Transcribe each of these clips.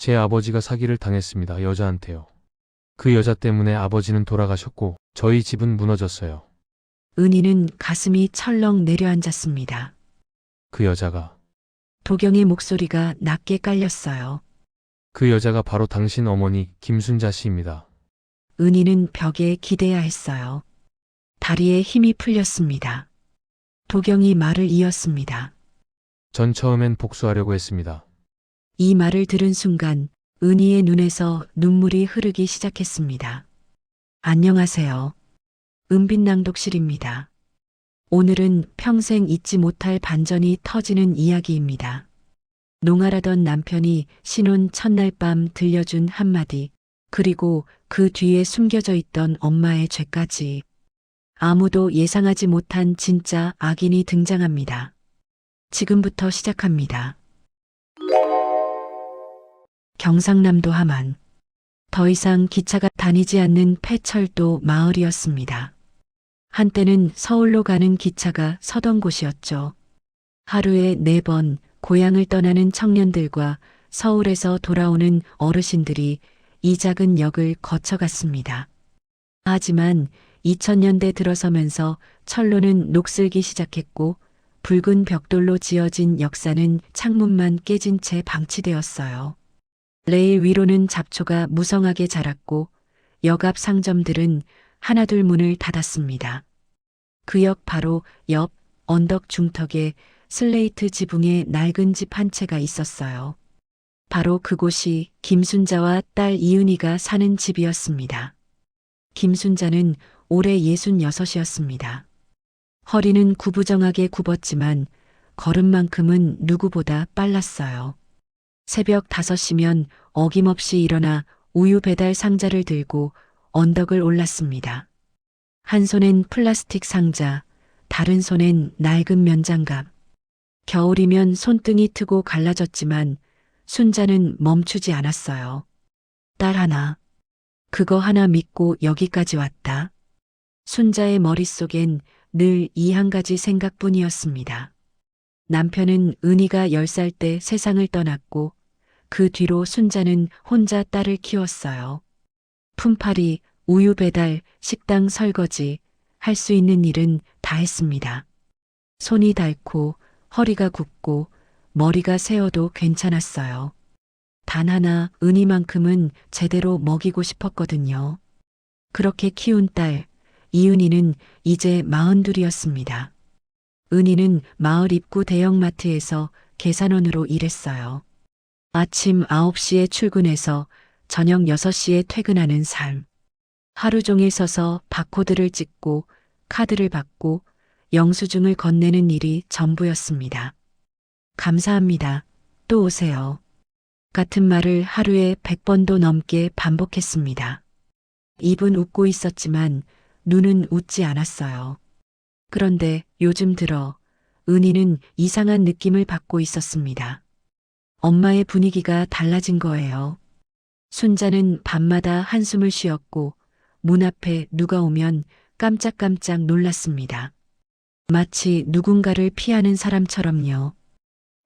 제 아버지가 사기를 당했습니다. 여자한테요. 그 여자 때문에 아버지는 돌아가셨고 저희 집은 무너졌어요. 은희는 가슴이 철렁 내려앉았습니다. 그 여자가 도경의 목소리가 낮게 깔렸어요. 그 여자가 바로 당신 어머니 김순자 씨입니다. 은희는 벽에 기대야 했어요. 다리에 힘이 풀렸습니다. 도경이 말을 이었습니다. 전 처음엔 복수하려고 했습니다. 이 말을 들은 순간 은희의 눈에서 눈물이 흐르기 시작했습니다. 안녕하세요. 은빛낭독실입니다. 오늘은 평생 잊지 못할 반전이 터지는 이야기입니다. 농활하던 남편이 신혼 첫날 밤 들려준 한마디, 그리고 그 뒤에 숨겨져 있던 엄마의 죄까지. 아무도 예상하지 못한 진짜 악인이 등장합니다. 지금부터 시작합니다. 경상남도 함안. 더 이상 기차가 다니지 않는 폐철도 마을이었습니다. 한때는 서울로 가는 기차가 서던 곳이었죠. 하루에 4번 고향을 떠나는 청년들과 서울에서 돌아오는 어르신들이 이 작은 역을 거쳐갔습니다. 하지만 2000년대 들어서면서 철로는 녹슬기 시작했고 붉은 벽돌로 지어진 역사는 창문만 깨진 채 방치되었어요. 레일 위로는 잡초가 무성하게 자랐고 역 앞 상점들은 하나둘 문을 닫았습니다. 그 역 바로 옆 언덕 중턱에 슬레이트 지붕의 낡은 집 한 채가 있었어요. 바로 그곳이 김순자와 딸 이은희가 사는 집이었습니다. 김순자는 올해 66이었습니다. 허리는 구부정하게 굽었지만 걸음만큼은 누구보다 빨랐어요. 새벽 5시면 어김없이 일어나 우유 배달 상자를 들고 언덕을 올랐습니다. 한 손엔 플라스틱 상자, 다른 손엔 낡은 면장갑. 겨울이면 손등이 트고 갈라졌지만 순자는 멈추지 않았어요. 딸 하나, 그거 하나 믿고 여기까지 왔다. 순자의 머릿속엔 늘 이 한 가지 생각뿐이었습니다. 남편은 은희가 10살 때 세상을 떠났고 그 뒤로 순자는 혼자 딸을 키웠어요. 품팔이, 우유 배달, 식당 설거지, 할 수 있는 일은 다 했습니다. 손이 닳고 허리가 굽고 머리가 세어도 괜찮았어요. 단 하나 은희만큼은 제대로 먹이고 싶었거든요. 그렇게 키운 딸, 이은희는 이제 42이었습니다. 은희는 마을 입구 대형마트에서 계산원으로 일했어요. 아침 9시에 출근해서 저녁 6시에 퇴근하는 삶. 하루 종일 서서 바코드를 찍고 카드를 받고 영수증을 건네는 일이 전부였습니다. 감사합니다. 또 오세요. 같은 말을 하루에 100번도 넘게 반복했습니다. 입은 웃고 있었지만 눈은 웃지 않았어요. 그런데 요즘 들어 은희는 이상한 느낌을 받고 있었습니다. 엄마의 분위기가 달라진 거예요. 순자는 밤마다 한숨을 쉬었고 문 앞에 누가 오면 깜짝깜짝 놀랐습니다. 마치 누군가를 피하는 사람처럼요.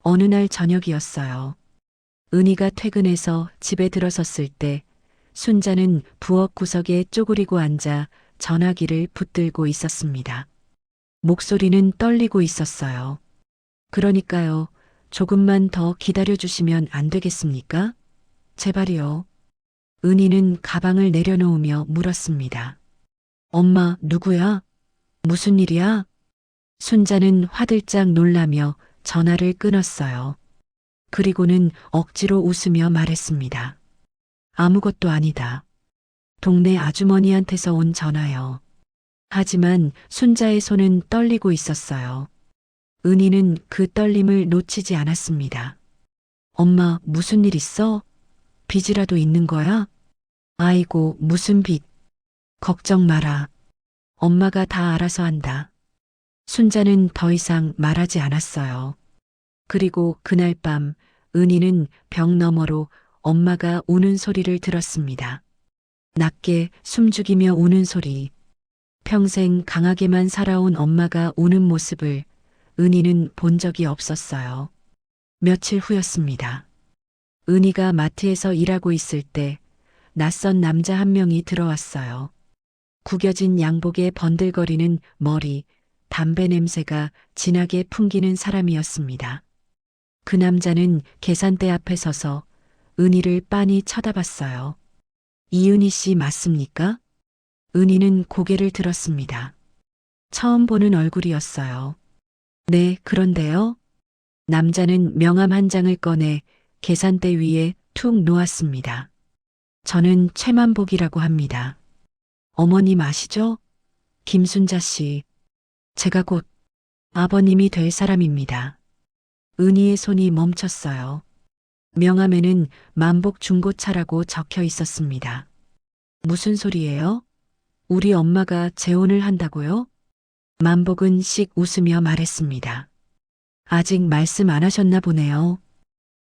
어느 날 저녁이었어요. 은희가 퇴근해서 집에 들어섰을 때 순자는 부엌 구석에 쪼그리고 앉아 전화기를 붙들고 있었습니다. 목소리는 떨리고 있었어요. 그러니까요. 조금만 더 기다려주시면 안 되겠습니까? 제발이요. 은희는 가방을 내려놓으며 물었습니다. 엄마, 누구야? 무슨 일이야? 순자는 화들짝 놀라며 전화를 끊었어요. 그리고는 억지로 웃으며 말했습니다. 아무것도 아니다. 동네 아주머니한테서 온 전화요. 하지만 순자의 손은 떨리고 있었어요. 은희는 그 떨림을 놓치지 않았습니다. 엄마, 무슨 일 있어? 빚이라도 있는 거야? 아이고, 무슨 빚. 걱정 마라. 엄마가 다 알아서 한다. 순자는 더 이상 말하지 않았어요. 그리고 그날 밤 은희는 벽 너머로 엄마가 우는 소리를 들었습니다. 낮게 숨죽이며 우는 소리. 평생 강하게만 살아온 엄마가 우는 모습을 은희는 본 적이 없었어요. 며칠 후였습니다. 은희가 마트에서 일하고 있을 때 낯선 남자 한 명이 들어왔어요. 구겨진 양복에 번들거리는 머리, 담배 냄새가 진하게 풍기는 사람이었습니다. 그 남자는 계산대 앞에 서서 은희를 빤히 쳐다봤어요. 이은희 씨 맞습니까? 은희는 고개를 들었습니다. 처음 보는 얼굴이었어요. 네, 그런데요. 남자는 명함 한 장을 꺼내 계산대 위에 툭 놓았습니다. 저는 최만복이라고 합니다. 어머님 아시죠? 김순자 씨. 제가 곧 아버님이 될 사람입니다. 은희의 손이 멈췄어요. 명함에는 만복 중고차라고 적혀 있었습니다. 무슨 소리예요? 우리 엄마가 재혼을 한다고요? 만복은 씩 웃으며 말했습니다. 아직 말씀 안 하셨나 보네요.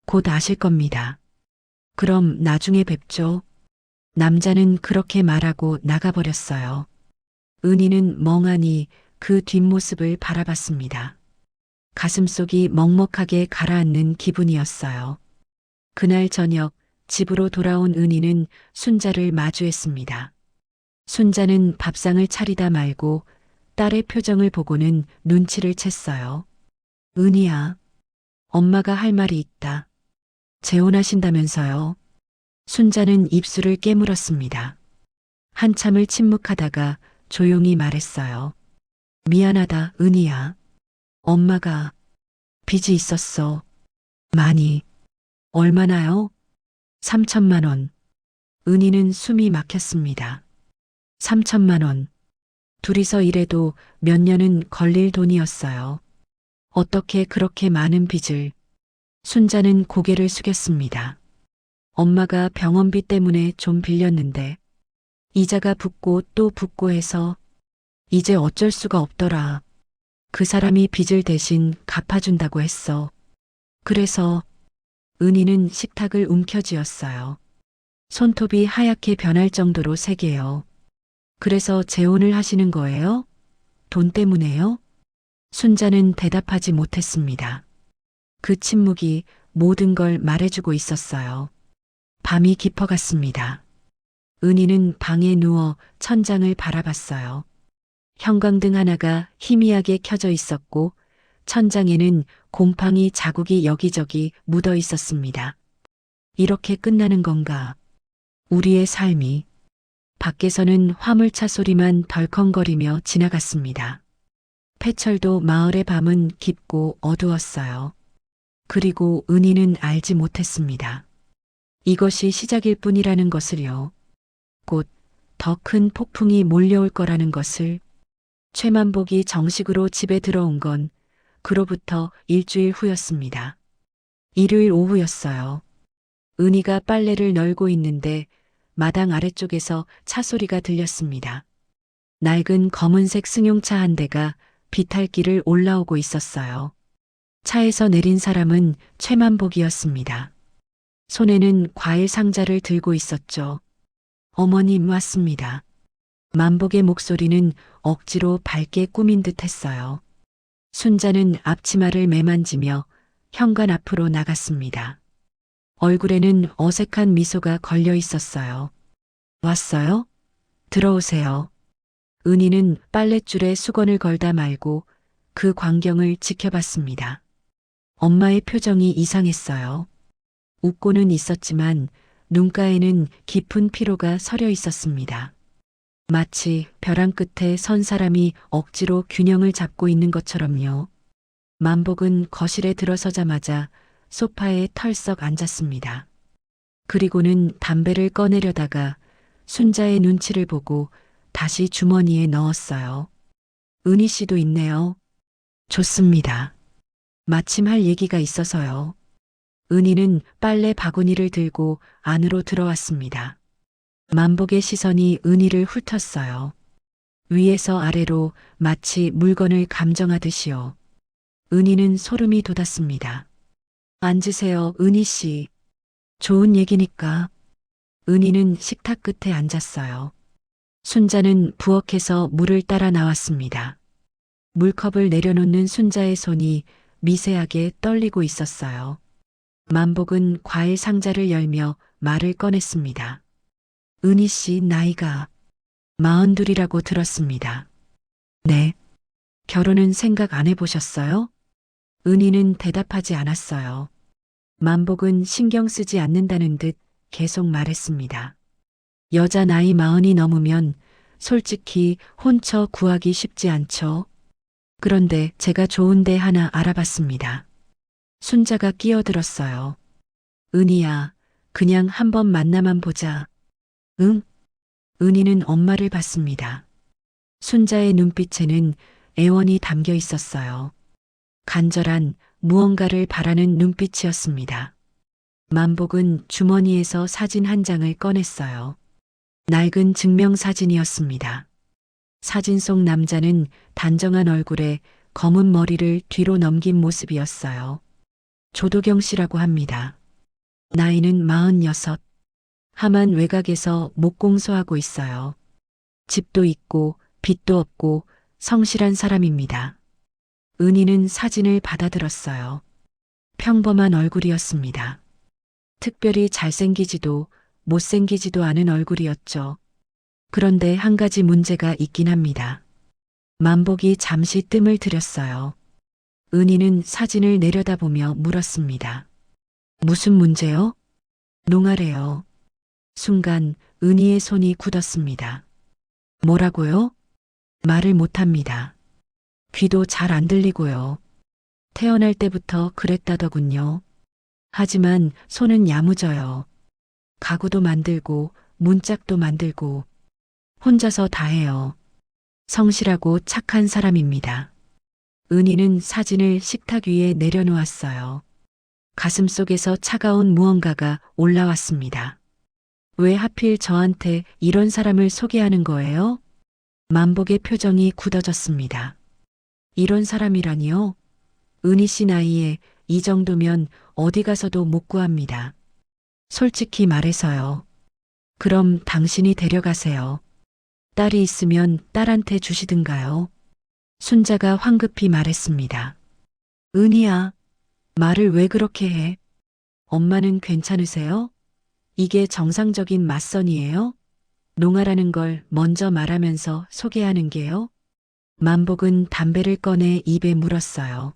곧 아실 겁니다. 그럼 나중에 뵙죠. 남자는 그렇게 말하고 나가버렸어요. 은희는 멍하니 그 뒷모습을 바라봤습니다. 가슴속이 먹먹하게 가라앉는 기분이었어요. 그날 저녁 집으로 돌아온 은희는 순자를 마주했습니다. 순자는 밥상을 차리다 말고 딸의 표정을 보고는 눈치를 챘어요. 은희야, 엄마가 할 말이 있다. 재혼하신다면서요. 순자는 입술을 깨물었습니다. 한참을 침묵하다가 조용히 말했어요. 미안하다, 은희야. 엄마가 빚이 있었어. 많이. 얼마나요? 3천만 원. 은희는 숨이 막혔습니다. 3천만 원. 둘이서 일해도 몇 년은 걸릴 돈이었어요. 어떻게 그렇게 많은 빚을. 순자는 고개를 숙였습니다. 엄마가 병원비 때문에 좀 빌렸는데 이자가 붙고 또 붙고 해서 이제 어쩔 수가 없더라. 그 사람이 빚을 대신 갚아준다고 했어. 그래서 은희는 식탁을 움켜쥐었어요. 손톱이 하얗게 변할 정도로 세게요. 그래서 재혼을 하시는 거예요? 돈 때문에요? 순자는 대답하지 못했습니다. 그 침묵이 모든 걸 말해주고 있었어요. 밤이 깊어갔습니다. 은희는 방에 누워 천장을 바라봤어요. 형광등 하나가 희미하게 켜져 있었고 천장에는 곰팡이 자국이 여기저기 묻어 있었습니다. 이렇게 끝나는 건가? 우리의 삶이. 밖에서는 화물차 소리만 덜컹거리며 지나갔습니다. 폐철도 마을의 밤은 깊고 어두웠어요. 그리고 은희는 알지 못했습니다. 이것이 시작일 뿐이라는 것을요. 곧 더 큰 폭풍이 몰려올 거라는 것을. 최만복이 정식으로 집에 들어온 건 그로부터 일주일 후였습니다. 일요일 오후였어요. 은희가 빨래를 널고 있는데 마당 아래쪽에서 차 소리가 들렸습니다. 낡은 검은색 승용차 한 대가 비탈길을 올라오고 있었어요. 차에서 내린 사람은 최만복이었습니다. 손에는 과일 상자를 들고 있었죠. 어머님 왔습니다. 만복의 목소리는 억지로 밝게 꾸민 듯 했어요. 순자는 앞치마를 매만지며 현관 앞으로 나갔습니다. 얼굴에는 어색한 미소가 걸려 있었어요. 왔어요? 들어오세요. 은희는 빨랫줄에 수건을 걸다 말고 그 광경을 지켜봤습니다. 엄마의 표정이 이상했어요. 웃고는 있었지만 눈가에는 깊은 피로가 서려 있었습니다. 마치 벼랑 끝에 선 사람이 억지로 균형을 잡고 있는 것처럼요. 만복은 거실에 들어서자마자 소파에 털썩 앉았습니다. 그리고는 담배를 꺼내려다가 순자의 눈치를 보고 다시 주머니에 넣었어요. 은희 씨도 있네요. 좋습니다. 마침 할 얘기가 있어서요. 은희는 빨래 바구니를 들고 안으로 들어왔습니다. 만복의 시선이 은희를 훑었어요. 위에서 아래로 마치 물건을 감정하듯이요. 은희는 소름이 돋았습니다. 앉으세요, 은희 씨. 좋은 얘기니까. 은희는 식탁 끝에 앉았어요. 순자는 부엌에서 물을 따라 나왔습니다. 물컵을 내려놓는 순자의 손이 미세하게 떨리고 있었어요. 만복은 과일 상자를 열며 말을 꺼냈습니다. 은희 씨 나이가 42이라고 들었습니다. 네. 결혼은 생각 안 해보셨어요? 은희는 대답하지 않았어요. 만복은 신경 쓰지 않는다는 듯 계속 말했습니다. 여자 나이 40이 넘으면 솔직히 혼처 구하기 쉽지 않죠. 그런데 제가 좋은 데 하나 알아봤습니다. 순자가 끼어들었어요. 은희야, 그냥 한번 만나만 보자. 응? 은희는 엄마를 봤습니다. 순자의 눈빛에는 애원이 담겨 있었어요. 간절한 무언가를 바라는 눈빛이었습니다. 만복은 주머니에서 사진 한 장을 꺼냈어요. 낡은 증명사진이었습니다. 사진 속 남자는 단정한 얼굴에 검은 머리를 뒤로 넘긴 모습이었어요. 조도경 씨라고 합니다. 나이는 46. 하만 외곽에서 목공소하고 있어요. 집도 있고 빚도 없고 성실한 사람입니다. 은희는 사진을 받아들었어요. 평범한 얼굴이었습니다. 특별히 잘생기지도 못생기지도 않은 얼굴이었죠. 그런데 한 가지 문제가 있긴 합니다. 만복이 잠시 뜸을 들였어요. 은희는 사진을 내려다보며 물었습니다. 무슨 문제요? 농아래요. 순간 은희의 손이 굳었습니다. 뭐라고요? 말을 못합니다. 귀도 잘 안 들리고요. 태어날 때부터 그랬다더군요. 하지만 손은 야무져요. 가구도 만들고 문짝도 만들고 혼자서 다 해요. 성실하고 착한 사람입니다. 은희는 사진을 식탁 위에 내려놓았어요. 가슴속에서 차가운 무언가가 올라왔습니다. 왜 하필 저한테 이런 사람을 소개하는 거예요? 만복의 표정이 굳어졌습니다. 이런 사람이라니요? 은희 씨 나이에 이 정도면 어디 가서도 못 구합니다. 솔직히 말해서요. 그럼 당신이 데려가세요. 딸이 있으면 딸한테 주시든가요. 순자가 황급히 말했습니다. 은희야, 말을 왜 그렇게 해? 엄마는 괜찮으세요? 이게 정상적인 맞선이에요? 농아라는 걸 먼저 말하면서 소개하는 게요? 만복은 담배를 꺼내 입에 물었어요.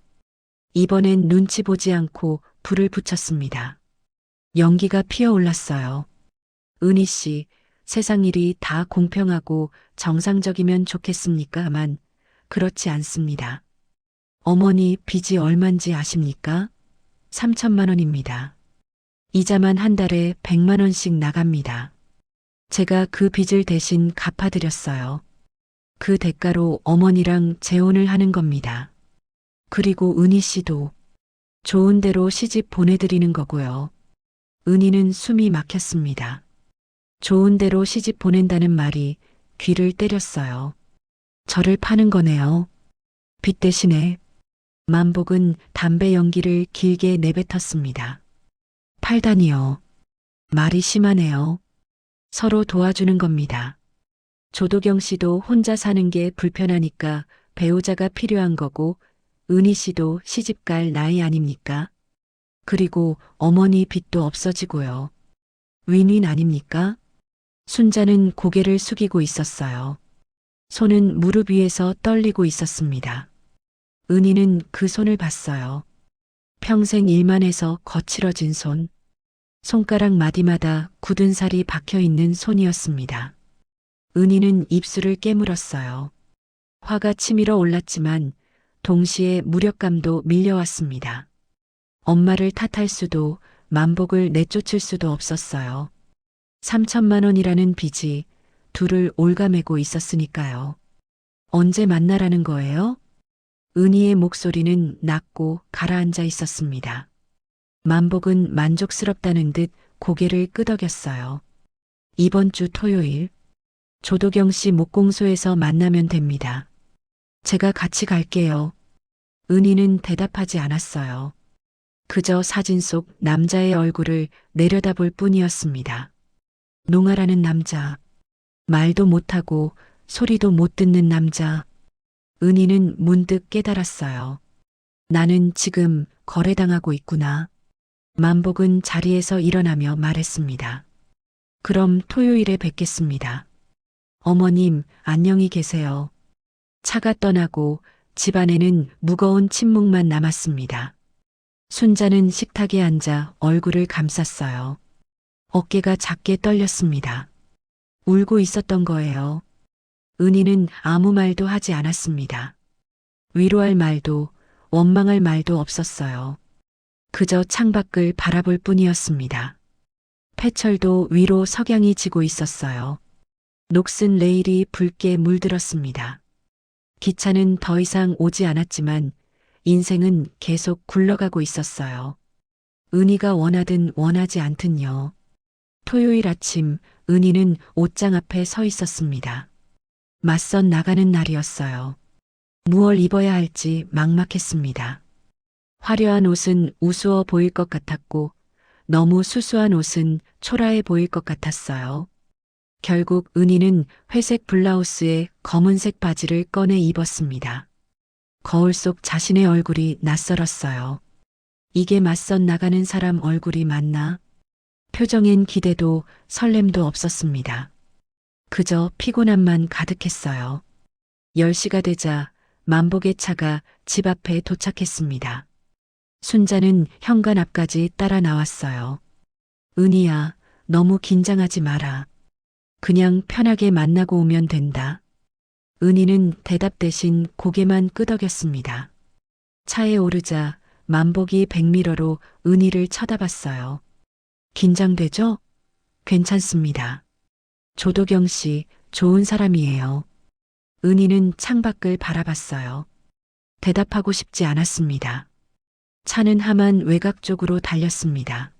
이번엔 눈치 보지 않고 불을 붙였습니다. 연기가 피어올랐어요. 은희 씨, 세상 일이 다 공평하고 정상적이면 좋겠습니까만 그렇지 않습니다. 어머니 빚이 얼만지 아십니까? 3천만 원입니다. 이자만 한 달에 100만 원씩 나갑니다. 제가 그 빚을 대신 갚아드렸어요. 그 대가로 어머니랑 재혼을 하는 겁니다. 그리고 은희 씨도 좋은 데로 시집 보내드리는 거고요. 은희는 숨이 막혔습니다. 좋은 데로 시집 보낸다는 말이 귀를 때렸어요. 저를 파는 거네요. 빚 대신에. 만복은 담배 연기를 길게 내뱉었습니다. 팔다니요. 말이 심하네요. 서로 도와주는 겁니다. 조도경 씨도 혼자 사는 게 불편하니까 배우자가 필요한 거고 은희 씨도 시집 갈 나이 아닙니까? 그리고 어머니 빚도 없어지고요. 윈윈 아닙니까? 순자는 고개를 숙이고 있었어요. 손은 무릎 위에서 떨리고 있었습니다. 은희는 그 손을 봤어요. 평생 일만 해서 거칠어진 손. 손가락 마디마다 굳은 살이 박혀 있는 손이었습니다. 은희는 입술을 깨물었어요. 화가 치밀어 올랐지만 동시에 무력감도 밀려왔습니다. 엄마를 탓할 수도 만복을 내쫓을 수도 없었어요. 3천만 원이라는 빚이 둘을 올가매고 있었으니까요. 언제 만나라는 거예요? 은희의 목소리는 낮고 가라앉아 있었습니다. 만복은 만족스럽다는 듯 고개를 끄덕였어요. 이번 주 토요일 조도경 씨 목공소에서 만나면 됩니다. 제가 같이 갈게요. 은희는 대답하지 않았어요. 그저 사진 속 남자의 얼굴을 내려다볼 뿐이었습니다. 농아라는 남자, 말도 못하고 소리도 못 듣는 남자. 은희는 문득 깨달았어요. 나는 지금 거래당하고 있구나. 만복은 자리에서 일어나며 말했습니다. 그럼 토요일에 뵙겠습니다. 어머님, 안녕히 계세요. 차가 떠나고 집안에는 무거운 침묵만 남았습니다. 순자는 식탁에 앉아 얼굴을 감쌌어요. 어깨가 작게 떨렸습니다. 울고 있었던 거예요. 은희는 아무 말도 하지 않았습니다. 위로할 말도 원망할 말도 없었어요. 그저 창밖을 바라볼 뿐이었습니다. 폐철도 위로 석양이 지고 있었어요. 녹슨 레일이 붉게 물들었습니다. 기차는 더 이상 오지 않았지만 인생은 계속 굴러가고 있었어요. 은희가 원하든 원하지 않든요. 토요일 아침 은희는 옷장 앞에 서 있었습니다. 맞선 나가는 날이었어요. 무얼 입어야 할지 막막했습니다. 화려한 옷은 우스워 보일 것 같았고 너무 수수한 옷은 초라해 보일 것 같았어요. 결국 은희는 회색 블라우스에 검은색 바지를 꺼내 입었습니다. 거울 속 자신의 얼굴이 낯설었어요. 이게 맞선 나가는 사람 얼굴이 맞나? 표정엔 기대도 설렘도 없었습니다. 그저 피곤함만 가득했어요. 10시가 되자 만복의 차가 집 앞에 도착했습니다. 순자는 현관 앞까지 따라 나왔어요. 은희야, 너무 긴장하지 마라. 그냥 편하게 만나고 오면 된다. 은희는 대답 대신 고개만 끄덕였습니다. 차에 오르자 만복이 백미러로 은희를 쳐다봤어요. 긴장되죠? 괜찮습니다. 조도경 씨, 좋은 사람이에요. 은희는 창밖을 바라봤어요. 대답하고 싶지 않았습니다. 차는 하만 외곽 쪽으로 달렸습니다.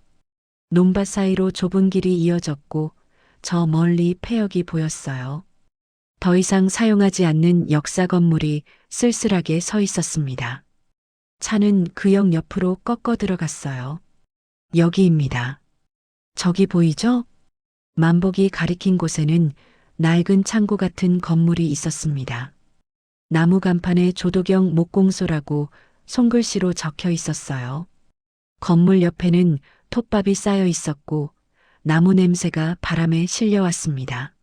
논밭 사이로 좁은 길이 이어졌고 저 멀리 폐역이 보였어요. 더 이상 사용하지 않는 역사 건물이 쓸쓸하게 서 있었습니다. 차는 그 역 옆으로 꺾어 들어갔어요. 여기입니다. 저기 보이죠? 만복이 가리킨 곳에는 낡은 창고 같은 건물이 있었습니다. 나무 간판에 조도경 목공소라고 손글씨로 적혀 있었어요. 건물 옆에는 톱밥이 쌓여 있었고 나무 냄새가 바람에 실려왔습니다.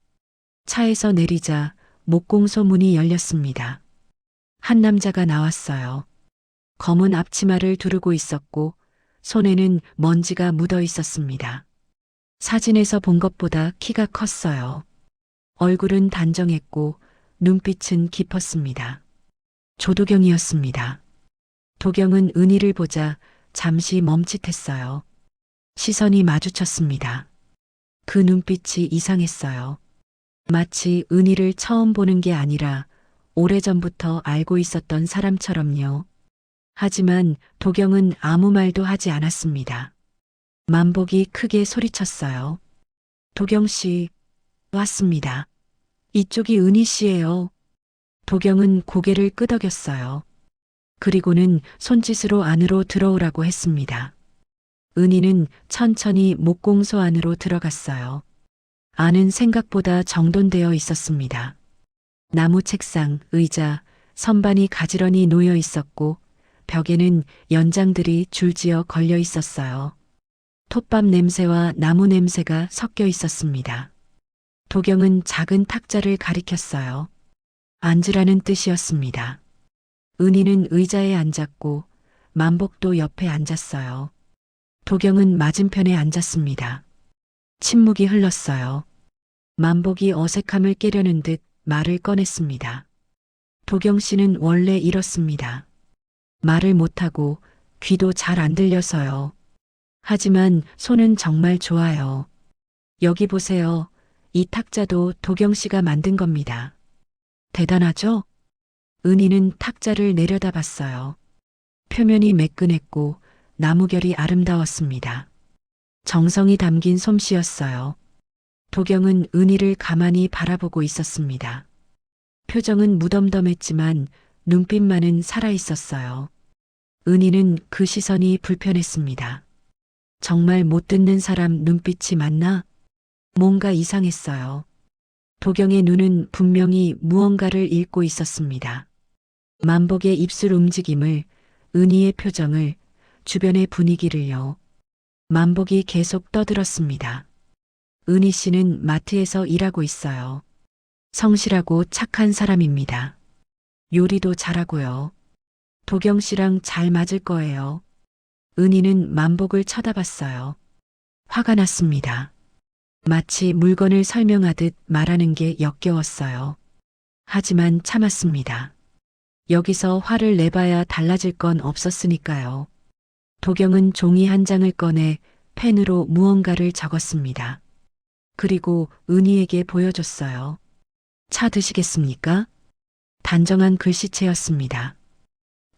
차에서 내리자 목공소 문이 열렸습니다. 한 남자가 나왔어요. 검은 앞치마를 두르고 있었고 손에는 먼지가 묻어 있었습니다. 사진에서 본 것보다 키가 컸어요. 얼굴은 단정했고 눈빛은 깊었습니다. 조도경이었습니다. 도경은 은희를 보자 잠시 멈칫했어요. 시선이 마주쳤습니다. 그 눈빛이 이상했어요. 마치 은희를 처음 보는 게 아니라 오래전부터 알고 있었던 사람처럼요. 하지만 도경은 아무 말도 하지 않았습니다. 만복이 크게 소리쳤어요. 도경 씨, 왔습니다. 이쪽이 은희 씨예요. 도경은 고개를 끄덕였어요. 그리고는 손짓으로 안으로 들어오라고 했습니다. 은희는 천천히 목공소 안으로 들어갔어요. 안은 생각보다 정돈되어 있었습니다. 나무 책상, 의자, 선반이 가지런히 놓여 있었고 벽에는 연장들이 줄지어 걸려 있었어요. 톱밥 냄새와 나무 냄새가 섞여 있었습니다. 도경은 작은 탁자를 가리켰어요. 앉으라는 뜻이었습니다. 은희는 의자에 앉았고 만복도 옆에 앉았어요. 도경은 맞은편에 앉았습니다. 침묵이 흘렀어요. 만복이 어색함을 깨려는 듯 말을 꺼냈습니다. 도경 씨는 원래 이렇습니다. 말을 못하고 귀도 잘 안 들려서요. 하지만 손은 정말 좋아요. 여기 보세요. 이 탁자도 도경 씨가 만든 겁니다. 대단하죠? 은희는 탁자를 내려다봤어요. 표면이 매끈했고 나무결이 아름다웠습니다. 정성이 담긴 솜씨였어요. 도경은 은희를 가만히 바라보고 있었습니다. 표정은 무덤덤했지만 눈빛만은 살아있었어요. 은희는 그 시선이 불편했습니다. 정말 못 듣는 사람 눈빛이 맞나? 뭔가 이상했어요. 도경의 눈은 분명히 무언가를 읽고 있었습니다. 만복의 입술 움직임을, 은희의 표정을, 주변의 분위기를요. 만복이 계속 떠들었습니다. 은희 씨는 마트에서 일하고 있어요. 성실하고 착한 사람입니다. 요리도 잘하고요. 도경 씨랑 잘 맞을 거예요. 은희는 만복을 쳐다봤어요. 화가 났습니다. 마치 물건을 설명하듯 말하는 게 역겨웠어요. 하지만 참았습니다. 여기서 화를 내봐야 달라질 건 없었으니까요. 도경은 종이 한 장을 꺼내 펜으로 무언가를 적었습니다. 그리고 은희에게 보여줬어요. 차 드시겠습니까? 단정한 글씨체였습니다.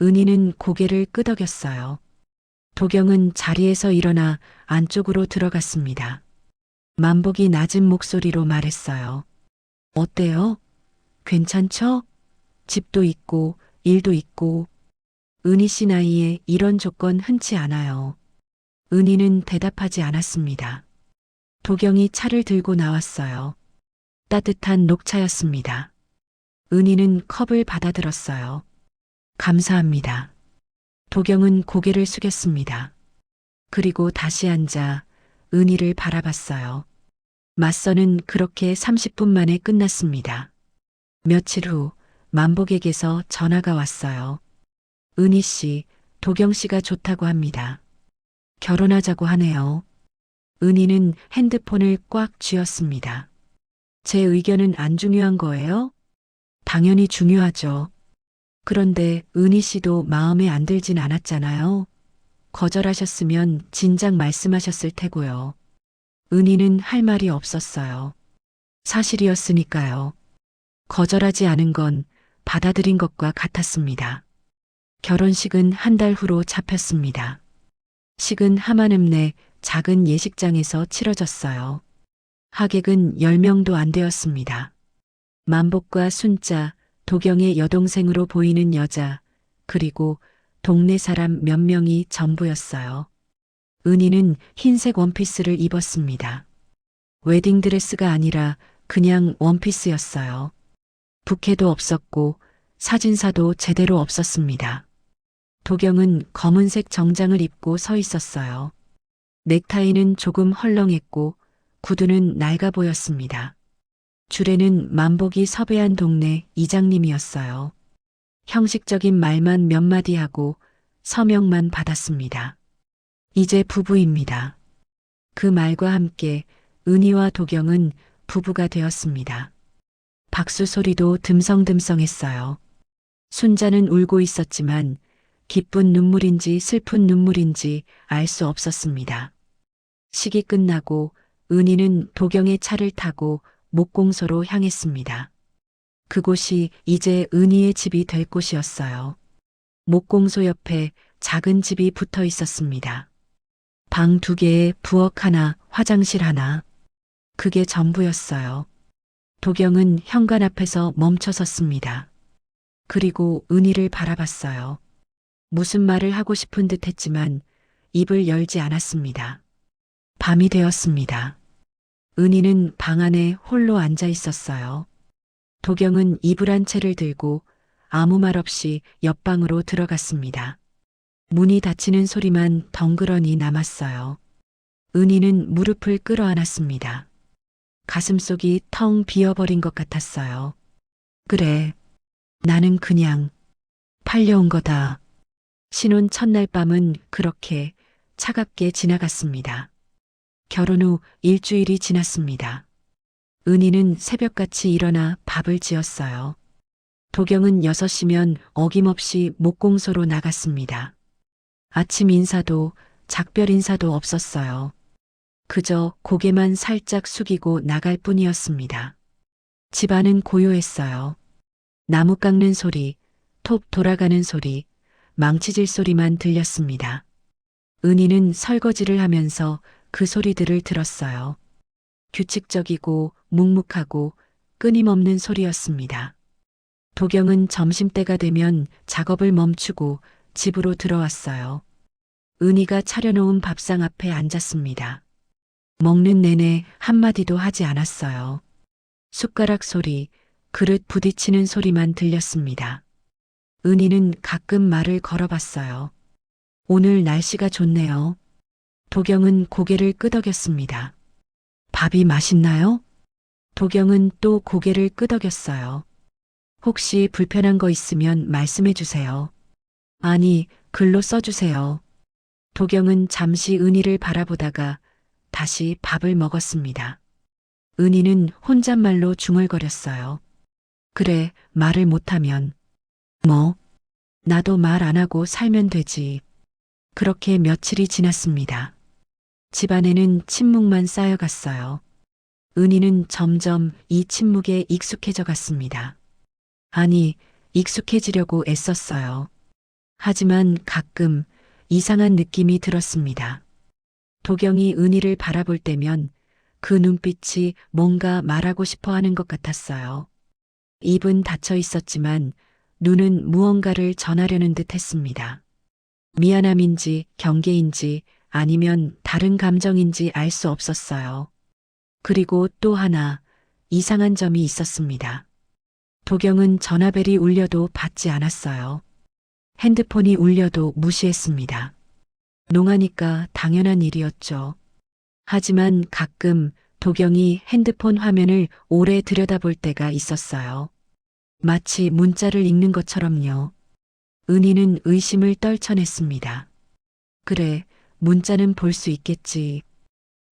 은희는 고개를 끄덕였어요. 도경은 자리에서 일어나 안쪽으로 들어갔습니다. 만복이 낮은 목소리로 말했어요. 어때요? 괜찮죠? 집도 있고 일도 있고. 은희 씨 나이에 이런 조건 흔치 않아요. 은희는 대답하지 않았습니다. 도경이 차를 들고 나왔어요. 따뜻한 녹차였습니다. 은희는 컵을 받아들었어요. 감사합니다. 도경은 고개를 숙였습니다. 그리고 다시 앉아 은희를 바라봤어요. 맞선은 그렇게 30분 만에 끝났습니다. 며칠 후 만복에게서 전화가 왔어요. 은희 씨, 도경 씨가 좋다고 합니다. 결혼하자고 하네요. 은희는 핸드폰을 꽉 쥐었습니다. 제 의견은 안 중요한 거예요? 당연히 중요하죠. 그런데 은희 씨도 마음에 안 들진 않았잖아요. 거절하셨으면 진작 말씀하셨을 테고요. 은희는 할 말이 없었어요. 사실이었으니까요. 거절하지 않은 건 받아들인 것과 같았습니다. 결혼식은 한 달 후로 잡혔습니다. 식은 하만읍내 작은 예식장에서 치러졌어요. 하객은 10명도 안 되었습니다. 만복과 순자, 도경의 여동생으로 보이는 여자, 그리고 동네 사람 몇 명이 전부였어요. 은희는 흰색 원피스를 입었습니다. 웨딩드레스가 아니라 그냥 원피스였어요. 부케도 없었고 사진사도 제대로 없었습니다. 도경은 검은색 정장을 입고 서 있었어요. 넥타이는 조금 헐렁했고 구두는 낡아 보였습니다. 줄에는 만복이 섭외한 동네 이장님이었어요. 형식적인 말만 몇 마디 하고 서명만 받았습니다. 이제 부부입니다. 그 말과 함께 은희와 도경은 부부가 되었습니다. 박수 소리도 듬성듬성했어요. 순자는 울고 있었지만 기쁜 눈물인지 슬픈 눈물인지 알 수 없었습니다. 식이 끝나고 은희는 도경의 차를 타고 목공소로 향했습니다. 그곳이 이제 은희의 집이 될 곳이었어요. 목공소 옆에 작은 집이 붙어 있었습니다. 방 2개에 부엌 하나, 화장실 하나. 그게 전부였어요. 도경은 현관 앞에서 멈춰섰습니다. 그리고 은희를 바라봤어요. 무슨 말을 하고 싶은 듯 했지만 입을 열지 않았습니다. 밤이 되었습니다. 은희는 방 안에 홀로 앉아 있었어요. 도경은 이불 한 채를 들고 아무 말 없이 옆방으로 들어갔습니다. 문이 닫히는 소리만 덩그러니 남았어요. 은희는 무릎을 끌어안았습니다. 가슴속이 텅 비어버린 것 같았어요. 그래, 나는 그냥 팔려온 거다. 신혼 첫날 밤은 그렇게 차갑게 지나갔습니다. 결혼 후 일주일이 지났습니다. 은희는 새벽같이 일어나 밥을 지었어요. 도경은 6시면 어김없이 목공소로 나갔습니다. 아침 인사도 작별 인사도 없었어요. 그저 고개만 살짝 숙이고 나갈 뿐이었습니다. 집안은 고요했어요. 나무 깎는 소리, 톱 돌아가는 소리, 망치질 소리만 들렸습니다. 은희는 설거지를 하면서 그 소리들을 들었어요. 규칙적이고 묵묵하고 끊임없는 소리였습니다. 도경은 점심때가 되면 작업을 멈추고 집으로 들어왔어요. 은희가 차려놓은 밥상 앞에 앉았습니다. 먹는 내내 한마디도 하지 않았어요. 숟가락 소리, 그릇 부딪히는 소리만 들렸습니다. 은희는 가끔 말을 걸어봤어요. 오늘 날씨가 좋네요. 도경은 고개를 끄덕였습니다. 밥이 맛있나요? 도경은 또 고개를 끄덕였어요. 혹시 불편한 거 있으면 말씀해 주세요. 아니, 글로 써주세요. 도경은 잠시 은희를 바라보다가 다시 밥을 먹었습니다. 은희는 혼잣말로 중얼거렸어요. 그래, 말을 못하면. 뭐? 나도 말 안 하고 살면 되지. 그렇게 며칠이 지났습니다. 집안에는 침묵만 쌓여갔어요. 은희는 점점 이 침묵에 익숙해져 갔습니다. 아니, 익숙해지려고 애썼어요. 하지만 가끔 이상한 느낌이 들었습니다. 도경이 은희를 바라볼 때면 그 눈빛이 뭔가 말하고 싶어 하는 것 같았어요. 입은 닫혀 있었지만 눈은 무언가를 전하려는 듯 했습니다. 미안함인지 경계인지 아니면 다른 감정인지 알 수 없었어요. 그리고 또 하나 이상한 점이 있었습니다. 도경은 전화벨이 울려도 받지 않았어요. 핸드폰이 울려도 무시했습니다. 농하니까 당연한 일이었죠. 하지만 가끔 도경이 핸드폰 화면을 오래 들여다볼 때가 있었어요. 마치 문자를 읽는 것처럼요. 은희는 의심을 떨쳐냈습니다. 그래, 문자는 볼 수 있겠지.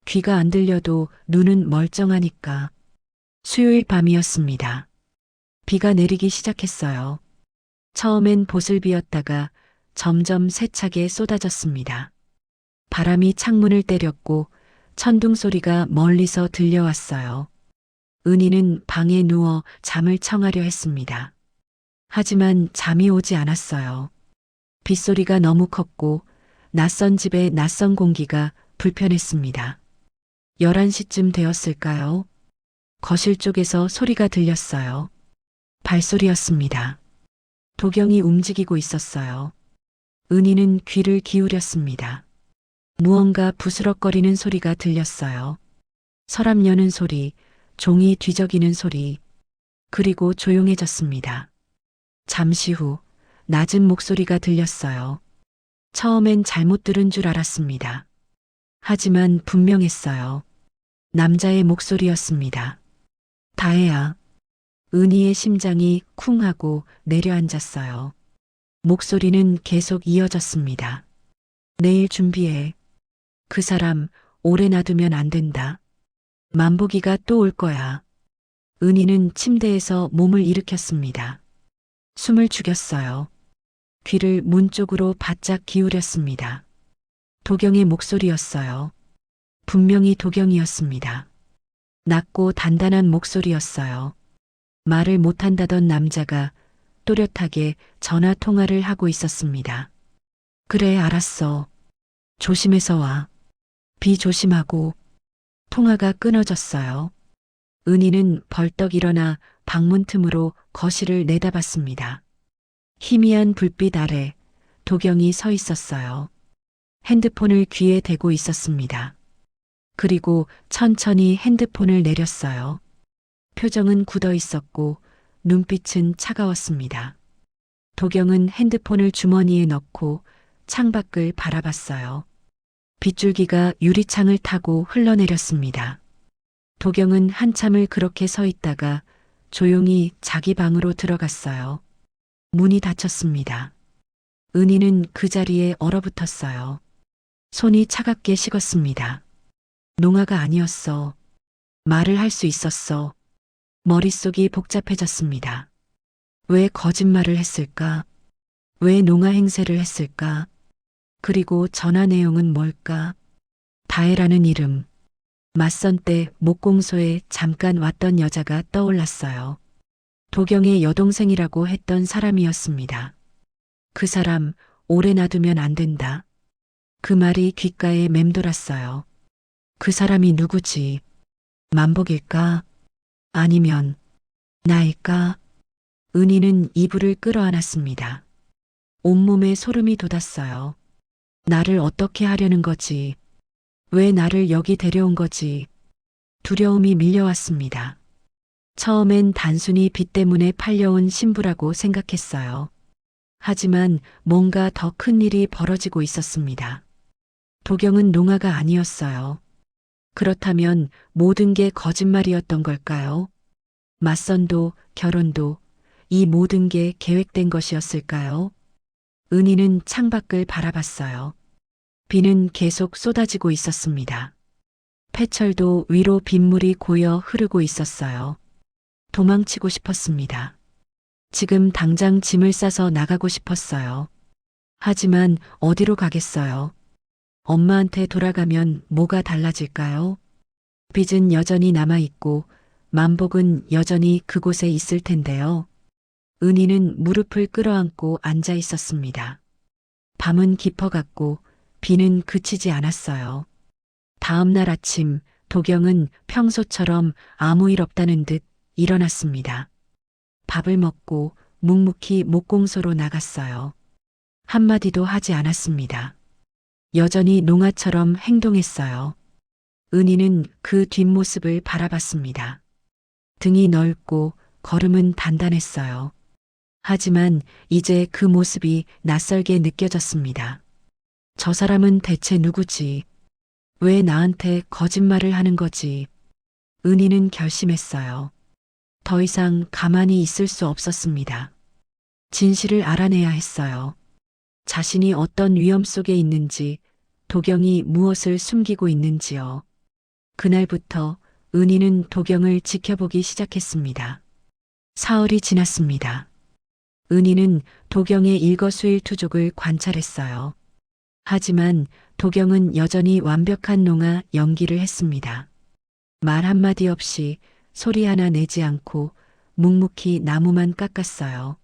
귀가 안 들려도 눈은 멀쩡하니까. 수요일 밤이었습니다. 비가 내리기 시작했어요. 처음엔 보슬비였다가 점점 세차게 쏟아졌습니다. 바람이 창문을 때렸고 천둥 소리가 멀리서 들려왔어요. 은희는 방에 누워 잠을 청하려 했습니다. 하지만 잠이 오지 않았어요. 빗소리가 너무 컸고 낯선 집의 낯선 공기가 불편했습니다. 11시쯤 되었을까요? 거실 쪽에서 소리가 들렸어요. 발소리였습니다. 도경이 움직이고 있었어요. 은희는 귀를 기울였습니다. 무언가 부스럭거리는 소리가 들렸어요. 서랍 여는 소리, 종이 뒤적이는 소리, 그리고 조용해졌습니다. 잠시 후 낮은 목소리가 들렸어요. 처음엔 잘못 들은 줄 알았습니다. 하지만 분명했어요. 남자의 목소리였습니다. 다혜야. 은희의 심장이 쿵 하고 내려앉았어요. 목소리는 계속 이어졌습니다. 내일 준비해. 그 사람 오래 놔두면 안 된다. 만보기가 또 올 거야. 은희는 침대에서 몸을 일으켰습니다. 숨을 죽였어요. 귀를 문 쪽으로 바짝 기울였습니다. 도경의 목소리였어요. 분명히 도경이었습니다. 낮고 단단한 목소리였어요. 말을 못한다던 남자가 또렷하게 전화 통화를 하고 있었습니다. 그래, 알았어. 조심해서 와. 비 조심하고. 통화가 끊어졌어요. 은희는 벌떡 일어나 방문 틈으로 거실을 내다봤습니다. 희미한 불빛 아래 도경이 서 있었어요. 핸드폰을 귀에 대고 있었습니다. 그리고 천천히 핸드폰을 내렸어요. 표정은 굳어 있었고 눈빛은 차가웠습니다. 도경은 핸드폰을 주머니에 넣고 창밖을 바라봤어요. 빗줄기가 유리창을 타고 흘러내렸습니다. 도경은 한참을 그렇게 서 있다가 조용히 자기 방으로 들어갔어요. 문이 닫혔습니다. 은희는 그 자리에 얼어붙었어요. 손이 차갑게 식었습니다. 농아가 아니었어. 말을 할 수 있었어. 머릿속이 복잡해졌습니다. 왜 거짓말을 했을까? 왜 농아 행세를 했을까? 그리고 전화 내용은 뭘까? 다혜라는 이름. 맞선 때 목공소에 잠깐 왔던 여자가 떠올랐어요. 도경의 여동생이라고 했던 사람이었습니다. 그 사람 오래 놔두면 안 된다. 그 말이 귓가에 맴돌았어요. 그 사람이 누구지? 만복일까? 아니면 나일까? 은희는 이불을 끌어안았습니다. 온몸에 소름이 돋았어요. 나를 어떻게 하려는 거지? 왜 나를 여기 데려온 거지? 두려움이 밀려왔습니다. 처음엔 단순히 빚 때문에 팔려온 신부라고 생각했어요. 하지만 뭔가 더 큰 일이 벌어지고 있었습니다. 도경은 농아가 아니었어요. 그렇다면 모든 게 거짓말이었던 걸까요? 맞선도, 결혼도, 이 모든 게 계획된 것이었을까요? 은희는 창밖을 바라봤어요. 비는 계속 쏟아지고 있었습니다. 폐철도 위로 빗물이 고여 흐르고 있었어요. 도망치고 싶었습니다. 지금 당장 짐을 싸서 나가고 싶었어요. 하지만 어디로 가겠어요? 엄마한테 돌아가면 뭐가 달라질까요? 빚은 여전히 남아있고 만복은 여전히 그곳에 있을 텐데요. 은희는 무릎을 끌어안고 앉아 있었습니다. 밤은 깊어갔고 비는 그치지 않았어요. 다음 날 아침 도경은 평소처럼 아무 일 없다는 듯 일어났습니다. 밥을 먹고 묵묵히 목공소로 나갔어요. 한마디도 하지 않았습니다. 여전히 농아처럼 행동했어요. 은희는 그 뒷모습을 바라봤습니다. 등이 넓고 걸음은 단단했어요. 하지만 이제 그 모습이 낯설게 느껴졌습니다. 저 사람은 대체 누구지? 왜 나한테 거짓말을 하는 거지? 은희는 결심했어요. 더 이상 가만히 있을 수 없었습니다. 진실을 알아내야 했어요. 자신이 어떤 위험 속에 있는지, 도경이 무엇을 숨기고 있는지요. 그날부터 은희는 도경을 지켜보기 시작했습니다. 사흘이 지났습니다. 은희는 도경의 일거수일투족을 관찰했어요. 하지만 도경은 여전히 완벽한 농아 연기를 했습니다. 말 한마디 없이 소리 하나 내지 않고 묵묵히 나무만 깎았어요.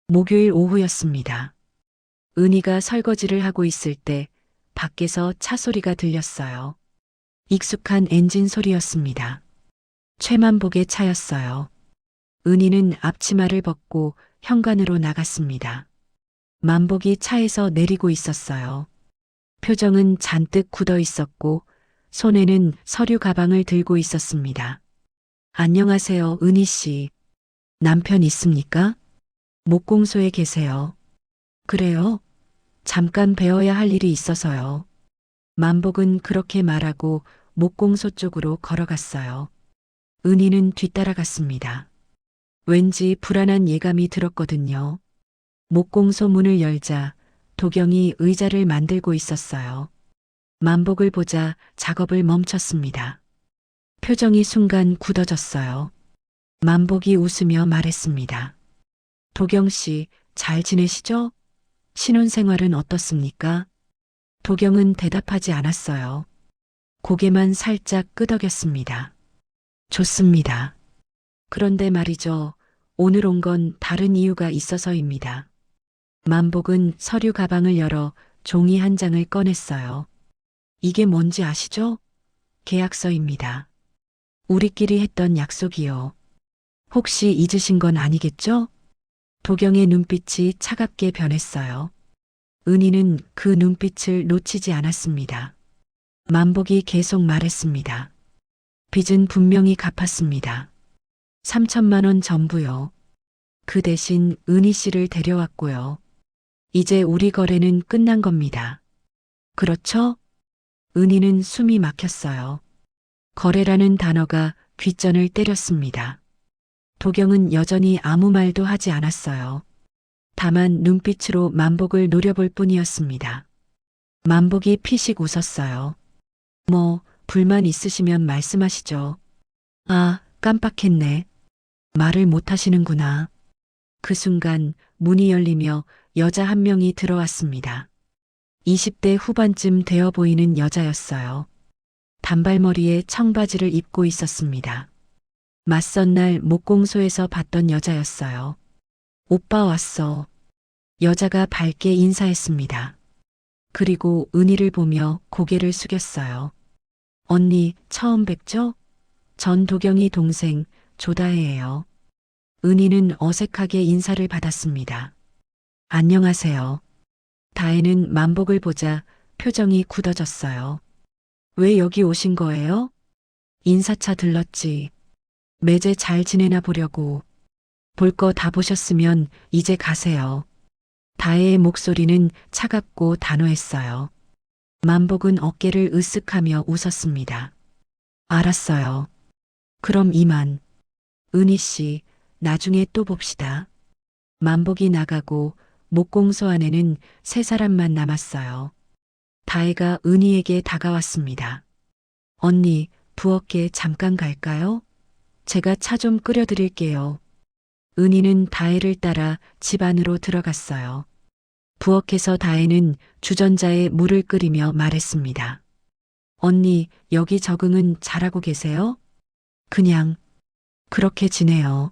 목요일 오후였습니다. 은희가 설거지를 하고 있을 때 밖에서 차 소리가 들렸어요. 익숙한 엔진 소리였습니다. 최만복의 차였어요. 은희는 앞치마를 벗고 현관으로 나갔습니다. 만복이 차에서 내리고 있었어요. 표정은 잔뜩 굳어 있었고 손에는 서류 가방을 들고 있었습니다. 안녕하세요, 은희 씨. 남편 있습니까? 목공소에 계세요. 그래요? 잠깐 뵈어야 할 일이 있어서요. 만복은 그렇게 말하고 목공소 쪽으로 걸어갔어요. 은희는 뒤따라갔습니다. 왠지 불안한 예감이 들었거든요. 목공소 문을 열자 도경이 의자를 만들고 있었어요. 만복을 보자 작업을 멈췄습니다. 표정이 순간 굳어졌어요. 만복이 웃으며 말했습니다. 도경 씨, 잘 지내시죠? 신혼생활은 어떻습니까? 도경은 대답하지 않았어요. 고개만 살짝 끄덕였습니다. 좋습니다. 그런데 말이죠. 오늘 온 건 다른 이유가 있어서입니다. 만복은 서류 가방을 열어 종이 한 장을 꺼냈어요. 이게 뭔지 아시죠? 계약서입니다. 우리끼리 했던 약속이요. 혹시 잊으신 건 아니겠죠? 도경의 눈빛이 차갑게 변했어요. 은희는 그 눈빛을 놓치지 않았습니다. 만복이 계속 말했습니다. 빚은 분명히 갚았습니다. 3천만 원 전부요. 그 대신 은희 씨를 데려왔고요. 이제 우리 거래는 끝난 겁니다. 그렇죠? 은희는 숨이 막혔어요. 거래라는 단어가 귓전을 때렸습니다. 도경은 여전히 아무 말도 하지 않았어요. 다만 눈빛으로 만복을 노려볼 뿐이었습니다. 만복이 피식 웃었어요. 뭐, 불만 있으시면 말씀하시죠. 아, 깜빡했네. 말을 못 하시는구나. 그 순간 문이 열리며 여자 한 명이 들어왔습니다. 20대 후반쯤 되어 보이는 여자였어요. 단발머리에 청바지를 입고 있었습니다. 맞선 날 목공소에서 봤던 여자였어요. 오빠 왔어. 여자가 밝게 인사했습니다. 그리고 은희를 보며 고개를 숙였어요. 언니, 처음 뵙죠? 전 도경이 동생 조다혜예요. 은희는 어색하게 인사를 받았습니다. 안녕하세요. 다혜는 만복을 보자 표정이 굳어졌어요. 왜 여기 오신 거예요? 인사차 들렀지. 매제 잘 지내나 보려고. 볼 거 다 보셨으면 이제 가세요. 다혜의 목소리는 차갑고 단호했어요. 만복은 어깨를 으쓱하며 웃었습니다. 알았어요. 그럼 이만. 은희 씨, 나중에 또 봅시다. 만복이 나가고 목공소 안에는 세 사람만 남았어요. 다혜가 은희에게 다가왔습니다. 언니, 부엌에 잠깐 갈까요? 제가 차 좀 끓여드릴게요. 은희는 다혜를 따라 집 안으로 들어갔어요. 부엌에서 다혜는 주전자에 물을 끓이며 말했습니다. 언니, 여기 적응은 잘하고 계세요? 그냥 그렇게 지내요.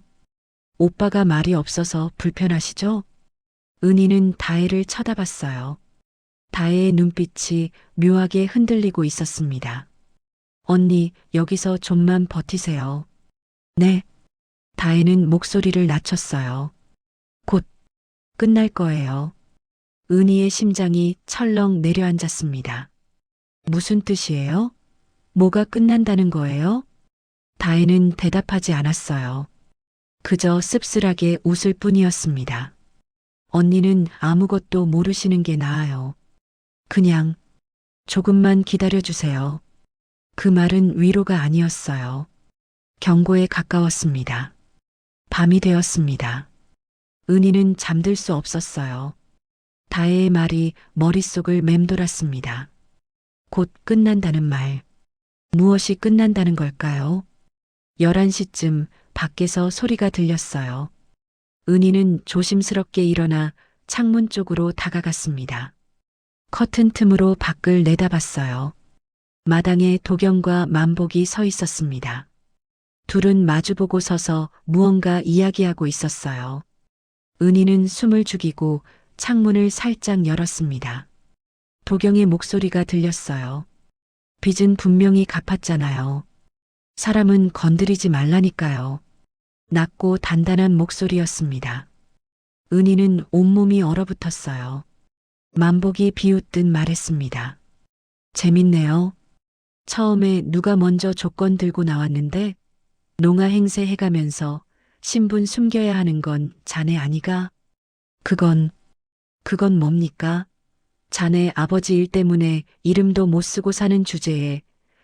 오빠가 말이 없어서 불편하시죠? 은희는 다혜를 쳐다봤어요. 다혜의 눈빛이 묘하게 흔들리고 있었습니다. 언니, 여기서 좀만 버티세요. 네. 다혜는 목소리를 낮췄어요. 곧 끝날 거예요. 은희의 심장이 철렁 내려앉았습니다. 무슨 뜻이에요? 뭐가 끝난다는 거예요? 다혜는 대답하지 않았어요. 그저 씁쓸하게 웃을 뿐이었습니다. 언니는 아무것도 모르시는 게 나아요. 그냥 조금만 기다려주세요. 그 말은 위로가 아니었어요. 경고에 가까웠습니다. 밤이 되었습니다. 은희는 잠들 수 없었어요. 다혜의 말이 머릿속을 맴돌았습니다. 곧 끝난다는 말. 무엇이 끝난다는 걸까요? 11시쯤 밖에서 소리가 들렸어요. 은희는 조심스럽게 일어나 창문 쪽으로 다가갔습니다. 커튼 틈으로 밖을 내다봤어요. 마당에 도경과 만복이 서 있었습니다. 둘은 마주보고 서서 무언가 이야기하고 있었어요. 은희는 숨을 죽이고 창문을 살짝 열었습니다. 도경의 목소리가 들렸어요. 빚은 분명히 갚았잖아요. 사람은 건드리지 말라니까요. 낮고 단단한 목소리였습니다. 은희는 온몸이 얼어붙었어요. 만복이 비웃듯 말했습니다. 재밌네요. 처음에 누가 먼저 조건 들고 나왔는데 농아 행세 해가면서 신분 숨겨야 하는 건 자네 아니가? 그건 뭡니까? 자네 아버지 일 때문에 이름도 못 쓰고 사는 주제에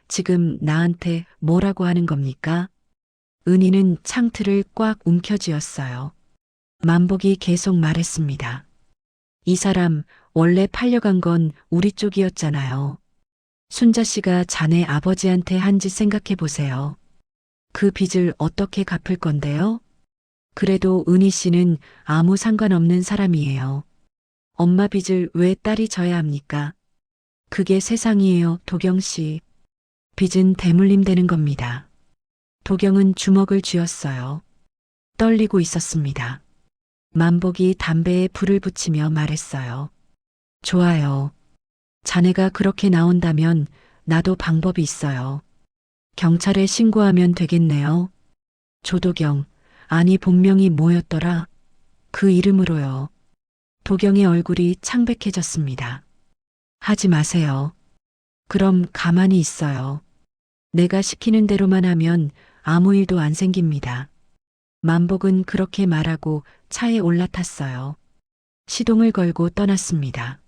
지금 나한테 뭐라고 하는 겁니까? 은희는 창틀을 꽉 움켜쥐었어요. 만복이 계속 말했습니다. 이 사람 원래 팔려간 건 우리 쪽이었잖아요. 순자 씨가 자네 아버지한테 한 짓 생각해 보세요. 그 빚을 어떻게 갚을 건데요? 그래도 은희 씨는 아무 상관없는 사람이에요. 엄마 빚을 왜 딸이 져야 합니까? 그게 세상이에요, 도경 씨. 빚은 대물림 되는 겁니다. 도경은 주먹을 쥐었어요. 떨리고 있었습니다. 만복이 담배에 불을 붙이며 말했어요. 좋아요. 자네가 그렇게 나온다면 나도 방법이 있어요. 경찰에 신고하면 되겠네요. 조도경, 아니 본명이 뭐였더라? 그 이름으로요. 도경의 얼굴이 창백해졌습니다. 하지 마세요. 그럼 가만히 있어요. 내가 시키는 대로만 하면 아무 일도 안 생깁니다. 만복은 그렇게 말하고 차에 올라탔어요. 시동을 걸고 떠났습니다.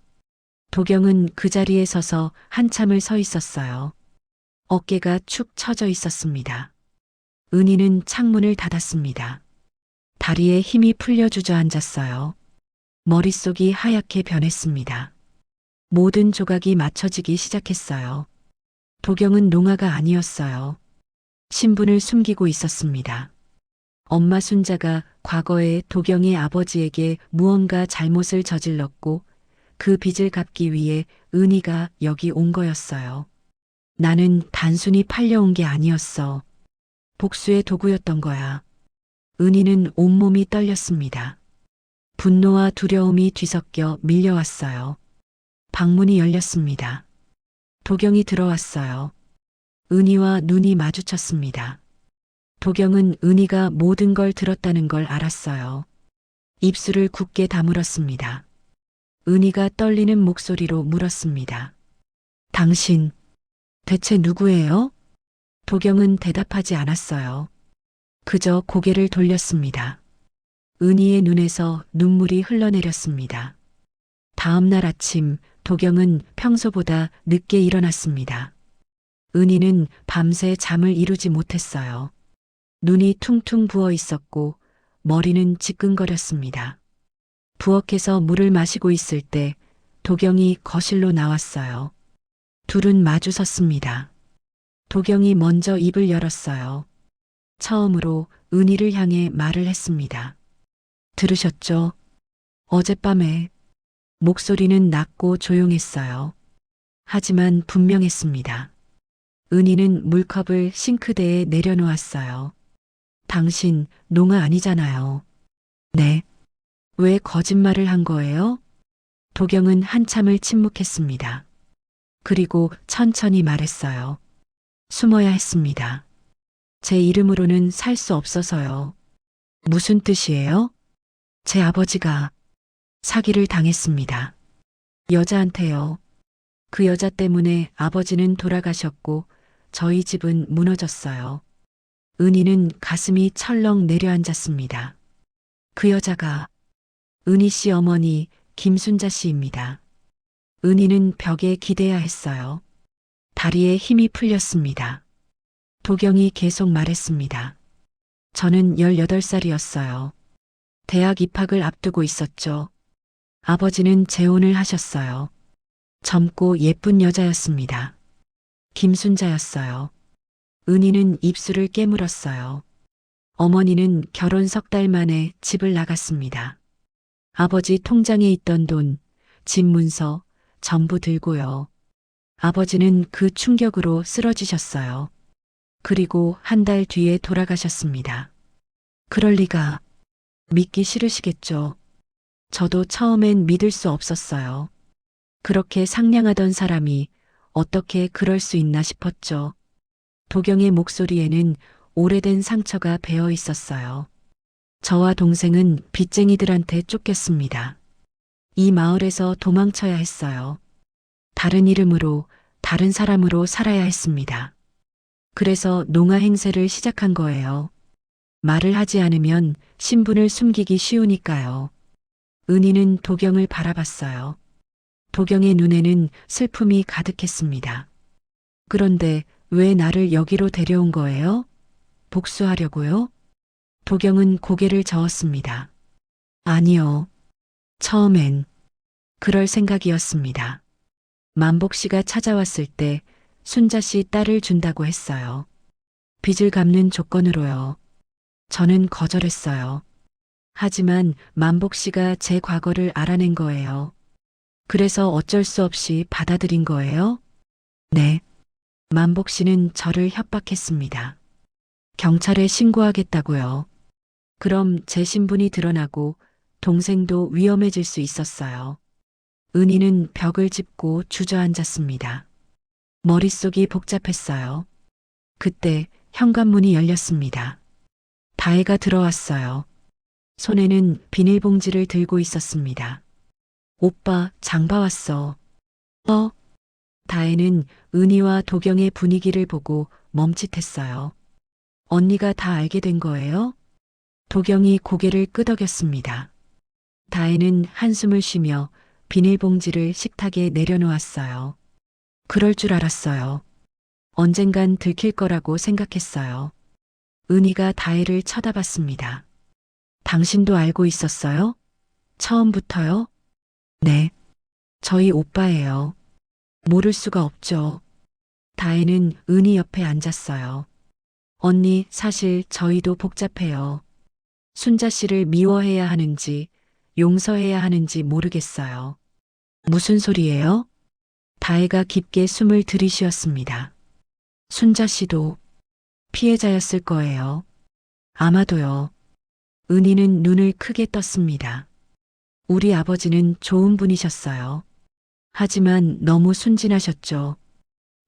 도경은 그 자리에 서서 한참을 서 있었어요. 어깨가 축 처져 있었습니다. 은희는 창문을 닫았습니다. 다리에 힘이 풀려 주저앉았어요. 머릿속이 하얗게 변했습니다. 모든 조각이 맞춰지기 시작했어요. 도경은 농아가 아니었어요. 신분을 숨기고 있었습니다. 엄마 순자가 과거에 도경의 아버지에게 무언가 잘못을 저질렀고 그 빚을 갚기 위해 은희가 여기 온 거였어요. 나는 단순히 팔려온 게 아니었어. 복수의 도구였던 거야. 은희는 온몸이 떨렸습니다. 분노와 두려움이 뒤섞여 밀려왔어요. 방문이 열렸습니다. 도경이 들어왔어요. 은희와 눈이 마주쳤습니다. 도경은 은희가 모든 걸 들었다는 걸 알았어요. 입술을 굳게 다물었습니다. 은희가 떨리는 목소리로 물었습니다. 당신, 대체 누구예요? 도경은 대답하지 않았어요. 그저 고개를 돌렸습니다. 은희의 눈에서 눈물이 흘러내렸습니다. 다음 날 아침 도경은 평소보다 늦게 일어났습니다. 은희는 밤새 잠을 이루지 못했어요. 눈이 퉁퉁 부어 있었고 머리는 지끈거렸습니다. 부엌에서 물을 마시고 있을 때 도경이 거실로 나왔어요. 둘은 마주 섰습니다. 도경이 먼저 입을 열었어요. 처음으로 은희를 향해 말을 했습니다. 들으셨죠? 어젯밤에 목소리는 낮고 조용했어요. 하지만 분명했습니다. 은희는 물컵을 싱크대에 내려놓았어요. 당신 농아 아니잖아요. 네. 왜 거짓말을 한 거예요? 도경은 한참을 침묵했습니다. 그리고 천천히 말했어요. 숨어야 했습니다. 제 이름으로는 살 수 없어서요. 무슨 뜻이에요? 제 아버지가 사기를 당했습니다. 여자한테요. 그 여자 때문에 아버지는 돌아가셨고 저희 집은 무너졌어요. 은희는 가슴이 철렁 내려앉았습니다. 그 여자가 은희 씨 어머니 김순자 씨입니다. 은희는 벽에 기대야 했어요. 다리에 힘이 풀렸습니다. 도경이 계속 말했습니다. 저는 18살이었어요. 대학 입학을 앞두고 있었죠. 아버지는 재혼을 하셨어요. 젊고 예쁜 여자였습니다. 김순자였어요. 은희는 입술을 깨물었어요. 어머니는 결혼 석 달 만에 집을 나갔습니다. 아버지 통장에 있던 돈, 집 문서 전부 들고요. 아버지는 그 충격으로 쓰러지셨어요. 그리고 한 달 뒤에 돌아가셨습니다. 그럴 리가. 믿기 싫으시겠죠. 저도 처음엔 믿을 수 없었어요. 그렇게 상냥하던 사람이 어떻게 그럴 수 있나 싶었죠. 도경의 목소리에는 오래된 상처가 배어 있었어요. 저와 동생은 빚쟁이들한테 쫓겼습니다. 이 마을에서 도망쳐야 했어요. 다른 이름으로, 다른 사람으로 살아야 했습니다. 그래서 농아 행세를 시작한 거예요. 말을 하지 않으면 신분을 숨기기 쉬우니까요. 은희는 도경을 바라봤어요. 도경의 눈에는 슬픔이 가득했습니다. 그런데 왜 나를 여기로 데려온 거예요? 복수하려고요? 도경은 고개를 저었습니다. 아니요. 처음엔 그럴 생각이었습니다. 만복 씨가 찾아왔을 때 순자 씨 딸을 준다고 했어요. 빚을 갚는 조건으로요. 저는 거절했어요. 하지만 만복 씨가 제 과거를 알아낸 거예요. 그래서 어쩔 수 없이 받아들인 거예요? 네. 만복 씨는 저를 협박했습니다. 경찰에 신고하겠다고요. 그럼 제 신분이 드러나고 동생도 위험해질 수 있었어요. 은희는 벽을 짚고 주저앉았습니다. 머릿속이 복잡했어요. 그때 현관문이 열렸습니다. 다혜가 들어왔어요. 손에는 비닐봉지를 들고 있었습니다. 오빠, 장봐 왔어. 다혜는 은희와 도경의 분위기를 보고 멈칫했어요. 언니가 다 알게 된 거예요? 도경이 고개를 끄덕였습니다. 다혜는 한숨을 쉬며 비닐봉지를 식탁에 내려놓았어요. 그럴 줄 알았어요. 언젠간 들킬 거라고 생각했어요. 은희가 다혜를 쳐다봤습니다. 당신도 알고 있었어요? 처음부터요? 네. 저희 오빠예요. 모를 수가 없죠. 다혜는 은희 옆에 앉았어요. 언니, 사실 저희도 복잡해요. 순자 씨를 미워해야 하는지 용서해야 하는지 모르겠어요. 무슨 소리예요? 다혜가 깊게 숨을 들이쉬었습니다. 순자 씨도 피해자였을 거예요. 아마도요. 은희는 눈을 크게 떴습니다. 우리 아버지는 좋은 분이셨어요. 하지만 너무 순진하셨죠.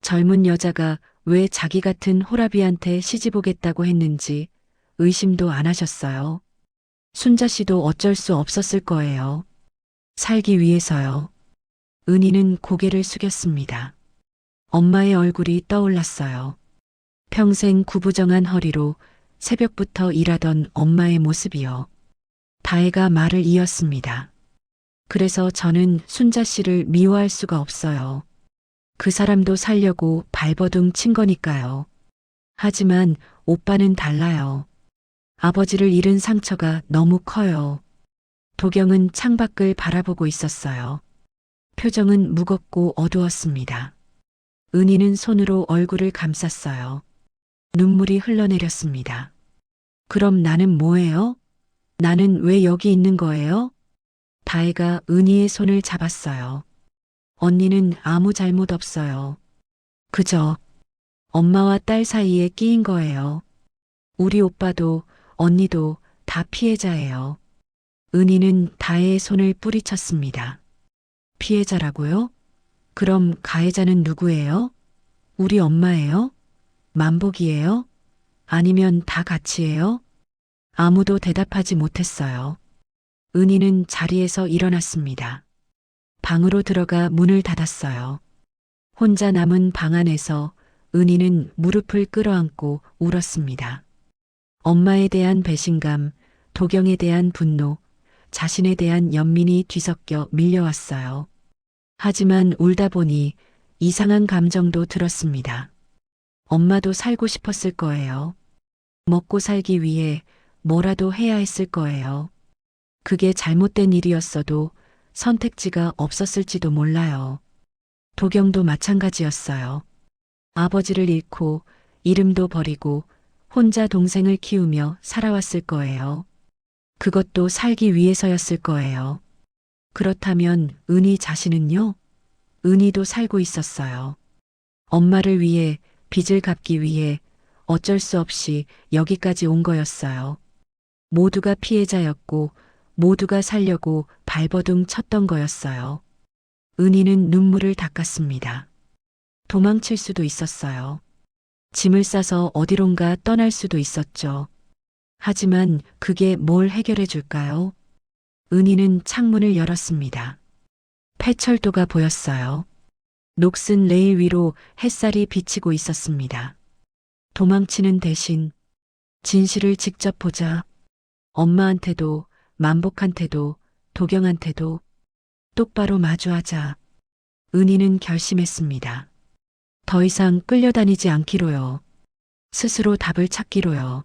젊은 여자가 왜 자기 같은 호라비한테 시집 오겠다고 했는지 의심도 안 하셨어요. 순자 씨도 어쩔 수 없었을 거예요. 살기 위해서요. 은희는 고개를 숙였습니다. 엄마의 얼굴이 떠올랐어요. 평생 구부정한 허리로 새벽부터 일하던 엄마의 모습이요. 다혜가 말을 이었습니다. 그래서 저는 순자 씨를 미워할 수가 없어요. 그 사람도 살려고 발버둥 친 거니까요. 하지만 오빠는 달라요. 아버지를 잃은 상처가 너무 커요. 도경은 창밖을 바라보고 있었어요. 표정은 무겁고 어두웠습니다. 은희는 손으로 얼굴을 감쌌어요. 눈물이 흘러내렸습니다. 그럼 나는 뭐예요? 나는 왜 여기 있는 거예요? 다혜가 은희의 손을 잡았어요. 언니는 아무 잘못 없어요. 그저 엄마와 딸 사이에 끼인 거예요. 우리 오빠도 언니도 다 피해자예요. 은희는 다혜의 손을 뿌리쳤습니다. 피해자라고요? 그럼 가해자는 누구예요? 우리 엄마예요? 만복이에요? 아니면 다 같이예요? 아무도 대답하지 못했어요. 은희는 자리에서 일어났습니다. 방으로 들어가 문을 닫았어요. 혼자 남은 방 안에서 은희는 무릎을 끌어안고 울었습니다. 엄마에 대한 배신감, 도경에 대한 분노, 자신에 대한 연민이 뒤섞여 밀려왔어요. 하지만 울다 보니 이상한 감정도 들었습니다. 엄마도 살고 싶었을 거예요. 먹고 살기 위해 뭐라도 해야 했을 거예요. 그게 잘못된 일이었어도 선택지가 없었을지도 몰라요. 도경도 마찬가지였어요. 아버지를 잃고 이름도 버리고 혼자 동생을 키우며 살아왔을 거예요. 그것도 살기 위해서였을 거예요. 그렇다면 은희 자신은요? 은희도 살고 있었어요. 엄마를 위해 빚을 갚기 위해 어쩔 수 없이 여기까지 온 거였어요. 모두가 피해자였고 모두가 살려고 발버둥 쳤던 거였어요. 은희는 눈물을 닦았습니다. 도망칠 수도 있었어요. 짐을 싸서 어디론가 떠날 수도 있었죠. 하지만 그게 뭘 해결해 줄까요? 은희는 창문을 열었습니다. 폐철도가 보였어요. 녹슨 레일 위로 햇살이 비치고 있었습니다. 도망치는 대신 진실을 직접 보자. 엄마한테도, 만복한테도, 도경한테도 똑바로 마주하자. 은희는 결심했습니다. 더 이상 끌려다니지 않기로요. 스스로 답을 찾기로요.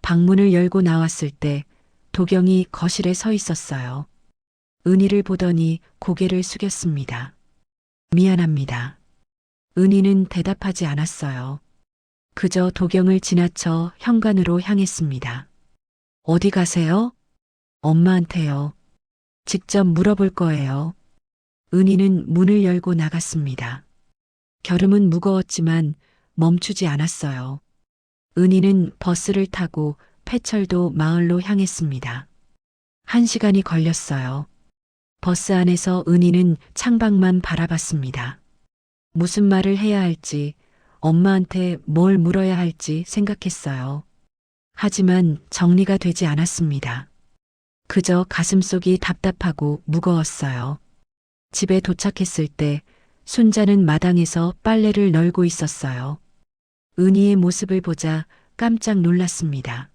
방문을 열고 나왔을 때 도경이 거실에 서 있었어요. 은희를 보더니 고개를 숙였습니다. 미안합니다. 은희는 대답하지 않았어요. 그저 도경을 지나쳐 현관으로 향했습니다. 어디 가세요? 엄마한테요. 직접 물어볼 거예요. 은희는 문을 열고 나갔습니다. 결음은 무거웠지만 멈추지 않았어요. 은희는 버스를 타고 폐철도 마을로 향했습니다. 1시간이 걸렸어요. 버스 안에서 은희는 창밖만 바라봤습니다. 무슨 말을 해야 할지, 엄마한테 뭘 물어야 할지 생각했어요. 하지만 정리가 되지 않았습니다. 그저 가슴속이 답답하고 무거웠어요. 집에 도착했을 때 순자는 마당에서 빨래를 널고 있었어요. 은희의 모습을 보자 깜짝 놀랐습니다.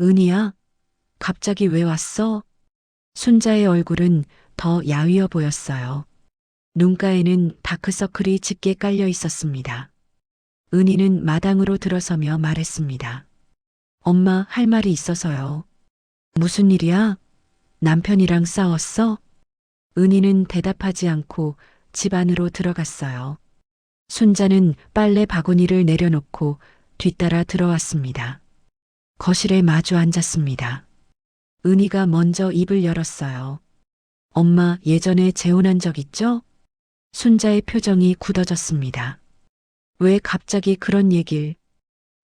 은희야, 갑자기 왜 왔어? 순자의 얼굴은 더 야위어 보였어요. 눈가에는 다크서클이 짙게 깔려 있었습니다. 은희는 마당으로 들어서며 말했습니다. 엄마, 할 말이 있어서요. 무슨 일이야? 남편이랑 싸웠어? 은희는 대답하지 않고 집 안으로 들어갔어요. 순자는 빨래 바구니를 내려놓고 뒤따라 들어왔습니다. 거실에 마주 앉았습니다. 은희가 먼저 입을 열었어요. 엄마, 예전에 재혼한 적 있죠? 순자의 표정이 굳어졌습니다. 왜 갑자기 그런 얘길?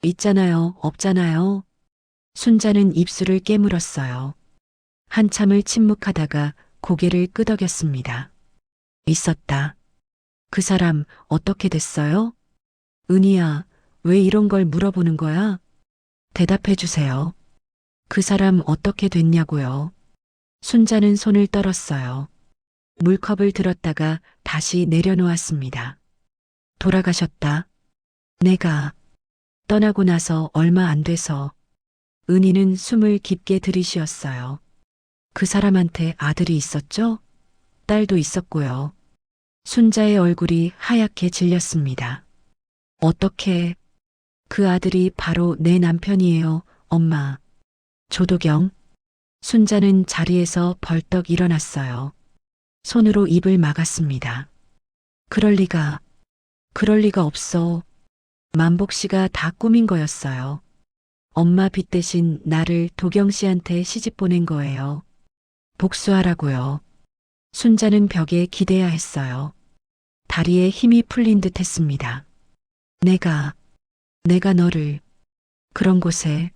있잖아요, 없잖아요. 순자는 입술을 깨물었어요. 한참을 침묵하다가 고개를 끄덕였습니다. 있었다. 그 사람 어떻게 됐어요? 은희야, 왜 이런 걸 물어보는 거야? 대답해 주세요. 그 사람 어떻게 됐냐고요? 순자는 손을 떨었어요. 물컵을 들었다가 다시 내려놓았습니다. 돌아가셨다. 내가 떠나고 나서 얼마 안 돼서. 은희는 숨을 깊게 들이쉬었어요. 그 사람한테 아들이 있었죠? 딸도 있었고요. 순자의 얼굴이 하얗게 질렸습니다. 어떻게? 그 아들이 바로 내 남편이에요, 엄마. 조도경. 순자는 자리에서 벌떡 일어났어요. 손으로 입을 막았습니다. 그럴 리가 없어. 만복 씨가 다 꾸민 거였어요. 엄마 빚 대신 나를 도경 씨한테 시집 보낸 거예요. 복수하라고요. 순자는 벽에 기대야 했어요. 다리에 힘이 풀린 듯 했습니다. 내가 너를 그런 곳에.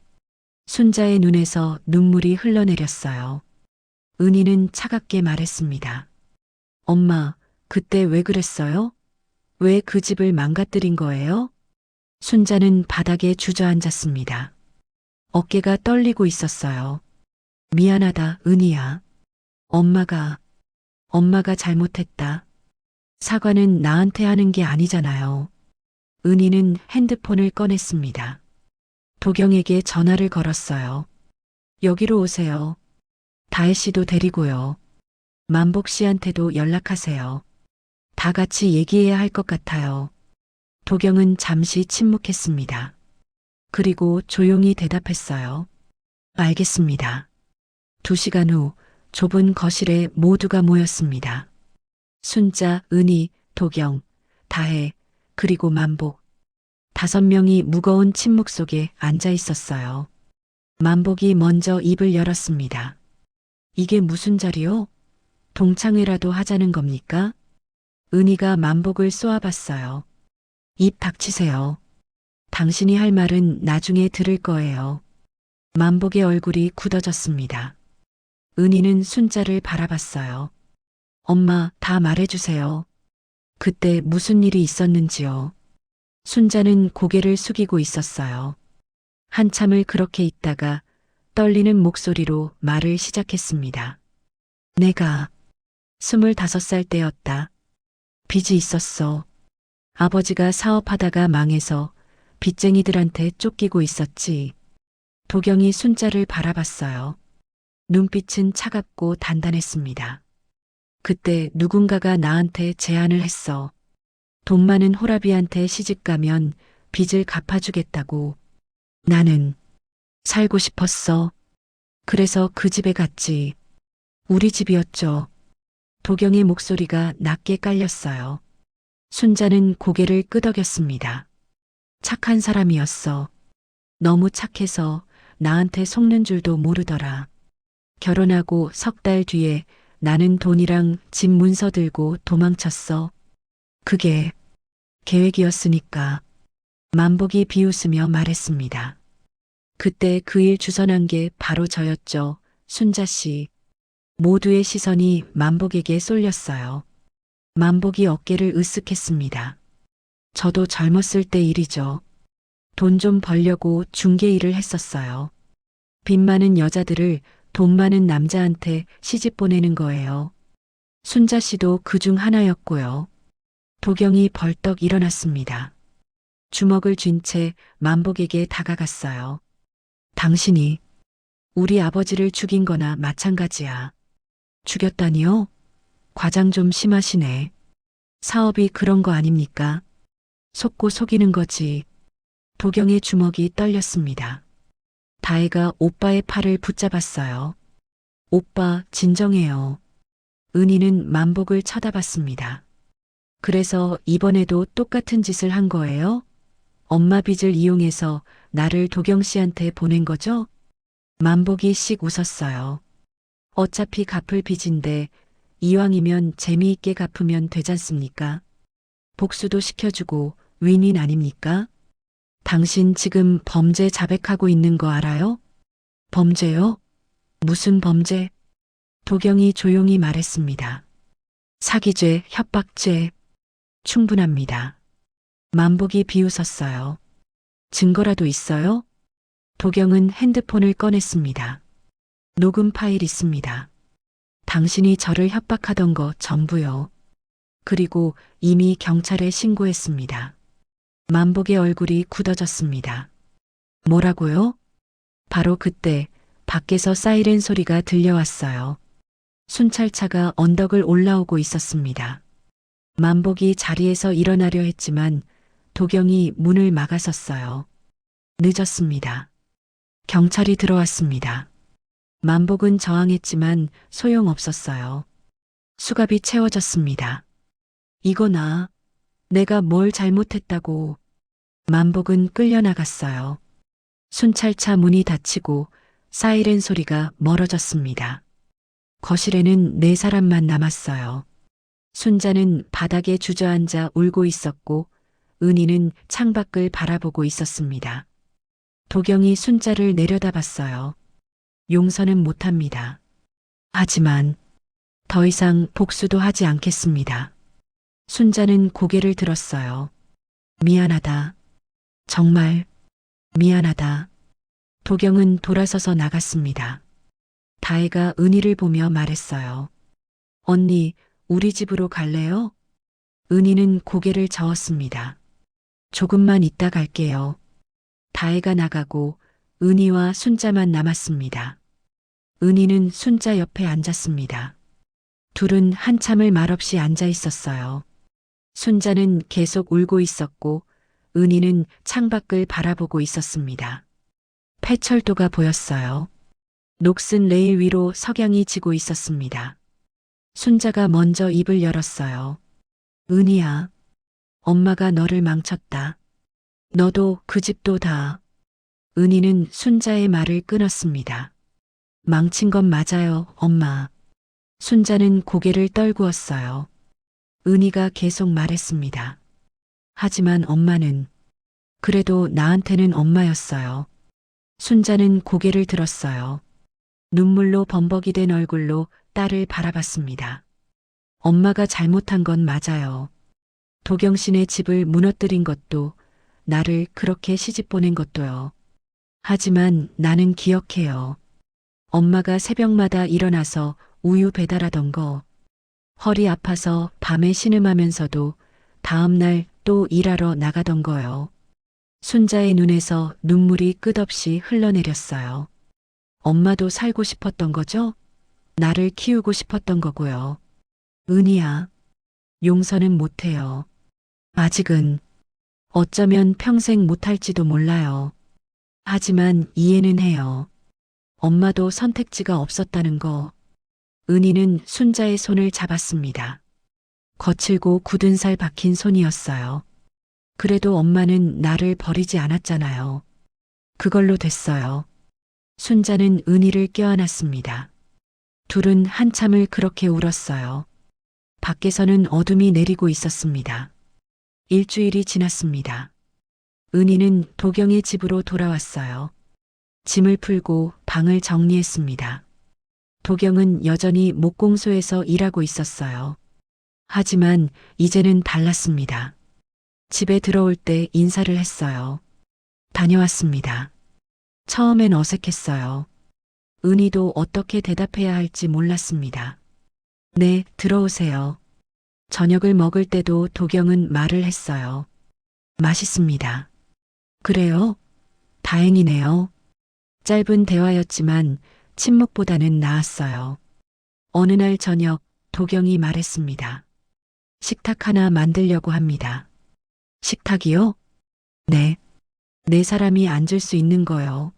순자의 눈에서 눈물이 흘러내렸어요. 은희는 차갑게 말했습니다. 엄마, 그때 왜 그랬어요? 왜 그 집을 망가뜨린 거예요? 순자는 바닥에 주저앉았습니다. 어깨가 떨리고 있었어요. 미안하다, 은희야. 엄마가 잘못했다. 사과는 나한테 하는 게 아니잖아요. 은희는 핸드폰을 꺼냈습니다. 도경에게 전화를 걸었어요. 여기로 오세요. 다혜 씨도 데리고요. 만복 씨한테도 연락하세요. 다 같이 얘기해야 할 것 같아요. 도경은 잠시 침묵했습니다. 그리고 조용히 대답했어요. 알겠습니다. 2시간 후 좁은 거실에 모두가 모였습니다. 순자, 은희, 도경, 다혜, 그리고 만복. 5명이 무거운 침묵 속에 앉아 있었어요. 만복이 먼저 입을 열었습니다. 이게 무슨 자리요? 동창회라도 하자는 겁니까? 은희가 만복을 쏘아봤어요. 입 닥치세요. 당신이 할 말은 나중에 들을 거예요. 만복의 얼굴이 굳어졌습니다. 은희는 순자를 바라봤어요. 엄마, 다 말해주세요. 그때 무슨 일이 있었는지요. 순자는 고개를 숙이고 있었어요. 한참을 그렇게 있다가 떨리는 목소리로 말을 시작했습니다. 내가 25살 때였다. 빚이 있었어. 아버지가 사업하다가 망해서 빚쟁이들한테 쫓기고 있었지. 도경이 순자를 바라봤어요. 눈빛은 차갑고 단단했습니다. 그때 누군가가 나한테 제안을 했어. 돈 많은 호라비한테 시집가면 빚을 갚아주겠다고. 나는 살고 싶었어. 그래서 그 집에 갔지. 우리 집이었죠. 도경의 목소리가 낮게 깔렸어요. 순자는 고개를 끄덕였습니다. 착한 사람이었어. 너무 착해서 나한테 속는 줄도 모르더라. 결혼하고 3달 뒤에 나는 돈이랑 집 문서 들고 도망쳤어. 그게 계획이었으니까. 만복이 비웃으며 말했습니다. 그때 그 일 주선한 게 바로 저였죠. 순자 씨. 모두의 시선이 만복에게 쏠렸어요. 만복이 어깨를 으쓱했습니다. 저도 젊었을 때 일이죠. 돈 좀 벌려고 중개 일을 했었어요. 빚 많은 여자들을 돈 많은 남자한테 시집 보내는 거예요. 순자 씨도 그중 하나였고요. 도경이 벌떡 일어났습니다. 주먹을 쥔 채 만복에게 다가갔어요. 당신이 우리 아버지를 죽인 거나 마찬가지야. 죽였다니요? 과장 좀 심하시네. 사업이 그런 거 아닙니까? 속고 속이는 거지. 도경의 주먹이 떨렸습니다. 다혜가 오빠의 팔을 붙잡았어요. 오빠, 진정해요. 은희는 만복을 쳐다봤습니다. 그래서 이번에도 똑같은 짓을 한 거예요? 엄마 빚을 이용해서 나를 도경 씨한테 보낸 거죠? 만복이 씩 웃었어요. 어차피 갚을 빚인데 이왕이면 재미있게 갚으면 되잖습니까? 복수도 시켜주고 윈윈 아닙니까? 당신 지금 범죄 자백하고 있는 거 알아요? 범죄요? 무슨 범죄? 도경이 조용히 말했습니다. 사기죄, 협박죄. 충분합니다. 만복이 비웃었어요. 증거라도 있어요? 도경은 핸드폰을 꺼냈습니다. 녹음 파일 있습니다. 당신이 저를 협박하던 거 전부요. 그리고 이미 경찰에 신고했습니다. 만복의 얼굴이 굳어졌습니다. 뭐라고요? 바로 그때 밖에서 사이렌 소리가 들려왔어요. 순찰차가 언덕을 올라오고 있었습니다. 만복이 자리에서 일어나려 했지만 도경이 문을 막아섰어요. 늦었습니다. 경찰이 들어왔습니다. 만복은 저항했지만 소용없었어요. 수갑이 채워졌습니다. 이거나 내가 뭘 잘못했다고. 만복은 끌려나갔어요. 순찰차 문이 닫히고 사이렌 소리가 멀어졌습니다. 거실에는 네 사람만 남았어요. 순자는 바닥에 주저앉아 울고 있었고 은희는 창밖을 바라보고 있었습니다. 도경이 순자를 내려다봤어요. 용서는 못합니다. 하지만 더 이상 복수도 하지 않겠습니다. 순자는 고개를 들었어요. 미안하다. 정말 미안하다. 도경은 돌아서서 나갔습니다. 다혜가 은희를 보며 말했어요. 언니, 우리 집으로 갈래요? 은희는 고개를 저었습니다. 조금만 있다 갈게요. 다혜가 나가고 은희와 순자만 남았습니다. 은희는 순자 옆에 앉았습니다. 둘은 한참을 말없이 앉아 있었어요. 순자는 계속 울고 있었고 은희는 창밖을 바라보고 있었습니다. 폐철도가 보였어요. 녹슨 레일 위로 석양이 지고 있었습니다. 순자가 먼저 입을 열었어요. 은희야, 엄마가 너를 망쳤다. 너도 그 집도 다. 은희는 순자의 말을 끊었습니다. 망친 건 맞아요, 엄마. 순자는 고개를 떨구었어요. 은희가 계속 말했습니다. 하지만 엄마는 그래도 나한테는 엄마였어요. 순자는 고개를 들었어요. 눈물로 범벅이 된 얼굴로 딸을 바라봤습니다. 엄마가 잘못한 건 맞아요. 도경 씨네 집을 무너뜨린 것도 나를 그렇게 시집 보낸 것도요. 하지만 나는 기억해요. 엄마가 새벽마다 일어나서 우유 배달하던 거, 허리 아파서 밤에 신음하면서도 다음날 또 일하러 나가던 거요. 순자의 눈에서 눈물이 끝없이 흘러내렸어요. 엄마도 살고 싶었던 거죠? 나를 키우고 싶었던 거고요. 은희야, 용서는 못해요. 아직은 어쩌면 평생 못할지도 몰라요. 하지만 이해는 해요. 엄마도 선택지가 없었다는 거. 은희는 순자의 손을 잡았습니다. 거칠고 굳은 살 박힌 손이었어요. 그래도 엄마는 나를 버리지 않았잖아요. 그걸로 됐어요. 순자는 은희를 껴안았습니다. 둘은 한참을 그렇게 울었어요. 밖에서는 어둠이 내리고 있었습니다. 일주일이 지났습니다. 은희는 도경의 집으로 돌아왔어요. 짐을 풀고 방을 정리했습니다. 도경은 여전히 목공소에서 일하고 있었어요. 하지만 이제는 달랐습니다. 집에 들어올 때 인사를 했어요. 다녀왔습니다. 처음엔 어색했어요. 은희도 어떻게 대답해야 할지 몰랐습니다. 네, 들어오세요. 저녁을 먹을 때도 도경은 말을 했어요. 맛있습니다. 그래요? 다행이네요. 짧은 대화였지만 침묵보다는 나았어요. 어느 날 저녁 도경이 말했습니다. 식탁 하나 만들려고 합니다. 식탁이요? 네. 네 사람이 앉을 수 있는 거요.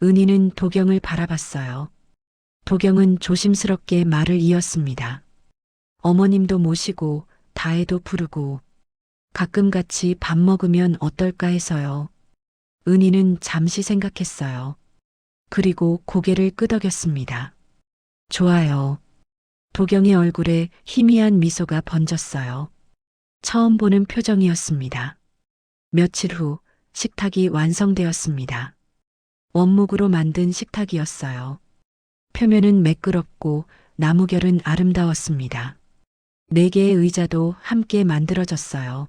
은희는 도경을 바라봤어요. 도경은 조심스럽게 말을 이었습니다. 어머님도 모시고 다혜도 부르고 가끔 같이 밥 먹으면 어떨까 해서요. 은희는 잠시 생각했어요. 그리고 고개를 끄덕였습니다. 좋아요. 도경의 얼굴에 희미한 미소가 번졌어요. 처음 보는 표정이었습니다. 며칠 후 식탁이 완성되었습니다. 원목으로 만든 식탁이었어요. 표면은 매끄럽고 나무결은 아름다웠습니다. 4개의 의자도 함께 만들어졌어요.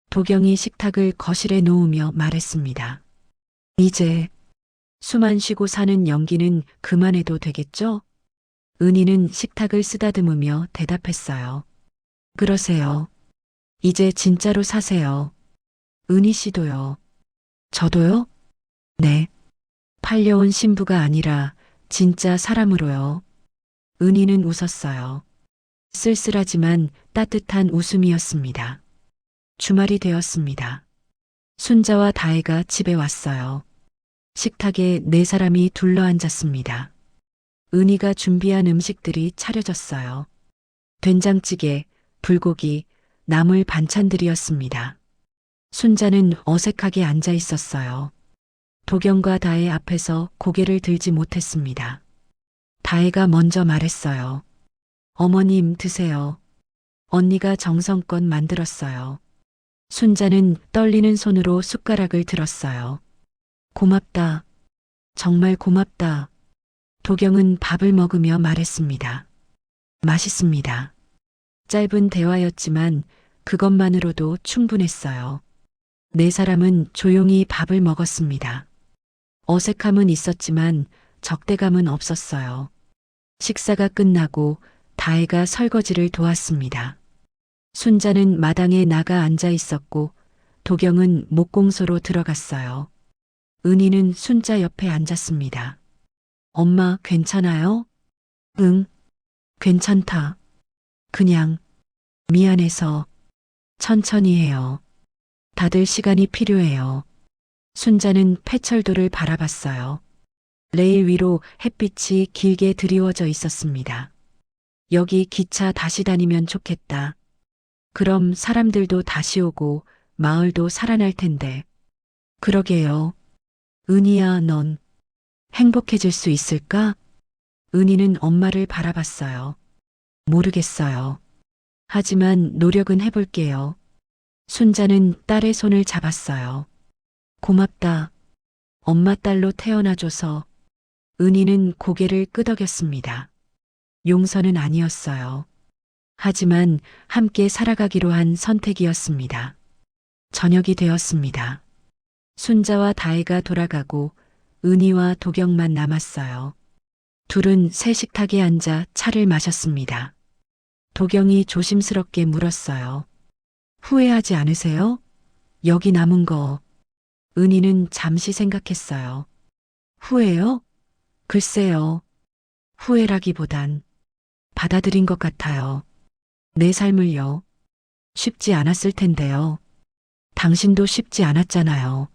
도경이 식탁을 거실에 놓으며 말했습니다. 이제 숨 안 쉬고 사는 연기는 그만해도 되겠죠? 은희는 식탁을 쓰다듬으며 대답했어요. 그러세요. 이제 진짜로 사세요. 은희 씨도요. 저도요? 네. 팔려온 신부가 아니라 진짜 사람으로요. 은희는 웃었어요. 쓸쓸하지만 따뜻한 웃음이었습니다. 주말이 되었습니다. 순자와 다혜가 집에 왔어요. 식탁에 네 사람이 둘러앉았습니다. 은희가 준비한 음식들이 차려졌어요. 된장찌개, 불고기, 나물 반찬들이었습니다. 순자는 어색하게 앉아 있었어요. 도경과 다혜 앞에서 고개를 들지 못했습니다. 다혜가 먼저 말했어요. 어머님 드세요. 언니가 정성껏 만들었어요. 순자는 떨리는 손으로 숟가락을 들었어요. 고맙다. 정말 고맙다. 도경은 밥을 먹으며 말했습니다. 맛있습니다. 짧은 대화였지만 그것만으로도 충분했어요. 네 사람은 조용히 밥을 먹었습니다. 어색함은 있었지만 적대감은 없었어요. 식사가 끝나고 다혜가 설거지를 도왔습니다. 순자는 마당에 나가 앉아 있었고 도경은 목공소로 들어갔어요. 은희는 순자 옆에 앉았습니다. 엄마 괜찮아요? 응, 괜찮다. 그냥 미안해서 천천히 해요. 다들 시간이 필요해요. 순자는 폐철도를 바라봤어요. 레일 위로 햇빛이 길게 드리워져 있었습니다. 여기 기차 다시 다니면 좋겠다. 그럼 사람들도 다시 오고 마을도 살아날 텐데. 그러게요. 은희야, 넌 행복해질 수 있을까? 은희는 엄마를 바라봤어요. 모르겠어요. 하지만 노력은 해볼게요. 순자는 딸의 손을 잡았어요. 고맙다. 엄마 딸로 태어나줘서. 은희는 고개를 끄덕였습니다. 용서는 아니었어요. 하지만 함께 살아가기로 한 선택이었습니다. 저녁이 되었습니다. 순자와 다혜가 돌아가고 은희와 도경만 남았어요. 둘은 새 식탁에 앉아 차를 마셨습니다. 도경이 조심스럽게 물었어요. 후회하지 않으세요? 여기 남은 거. 은희는 잠시 생각했어요. 후회요? 글쎄요. 후회라기보단 받아들인 것 같아요. 내 삶을요. 쉽지 않았을 텐데요. 당신도 쉽지 않았잖아요.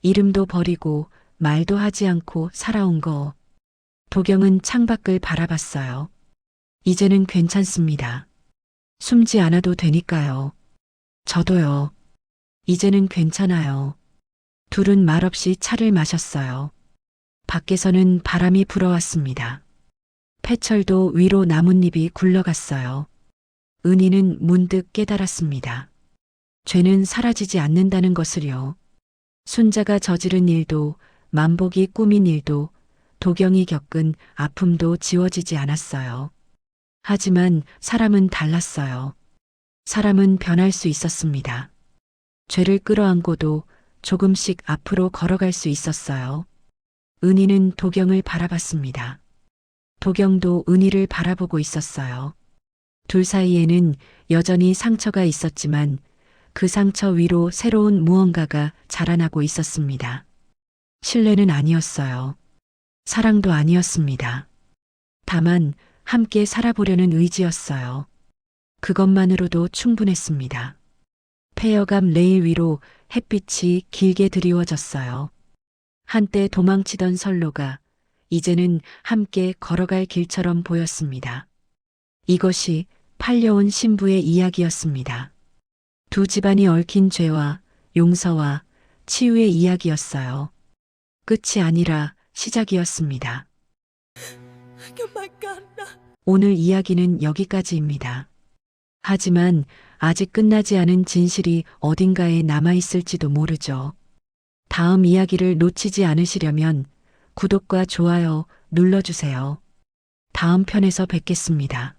이름도 버리고 말도 하지 않고 살아온 거. 도경은 창밖을 바라봤어요. 이제는 괜찮습니다. 숨지 않아도 되니까요. 저도요. 이제는 괜찮아요. 둘은 말없이 차를 마셨어요. 밖에서는 바람이 불어왔습니다. 폐철도 위로 나뭇잎이 굴러갔어요. 은희는 문득 깨달았습니다. 죄는 사라지지 않는다는 것을요. 순자가 저지른 일도, 만복이 꾸민 일도, 도경이 겪은 아픔도 지워지지 않았어요. 하지만 사람은 달랐어요. 사람은 변할 수 있었습니다. 죄를 끌어안고도 조금씩 앞으로 걸어갈 수 있었어요. 은희는 도경을 바라봤습니다. 도경도 은희를 바라보고 있었어요. 둘 사이에는 여전히 상처가 있었지만 그 상처 위로 새로운 무언가가 자라나고 있었습니다. 신뢰는 아니었어요. 사랑도 아니었습니다. 다만 함께 살아보려는 의지였어요. 그것만으로도 충분했습니다. 폐허감 레일 위로 햇빛이 길게 드리워졌어요. 한때 도망치던 선로가 이제는 함께 걸어갈 길처럼 보였습니다. 이것이 팔려온 신부의 이야기였습니다. 두 집안이 얽힌 죄와 용서와 치유의 이야기였어요. 끝이 아니라 시작이었습니다. 오늘 이야기는 여기까지입니다. 하지만 아직 끝나지 않은 진실이 어딘가에 남아있을지도 모르죠. 다음 이야기를 놓치지 않으시려면 구독과 좋아요 눌러주세요. 다음 편에서 뵙겠습니다.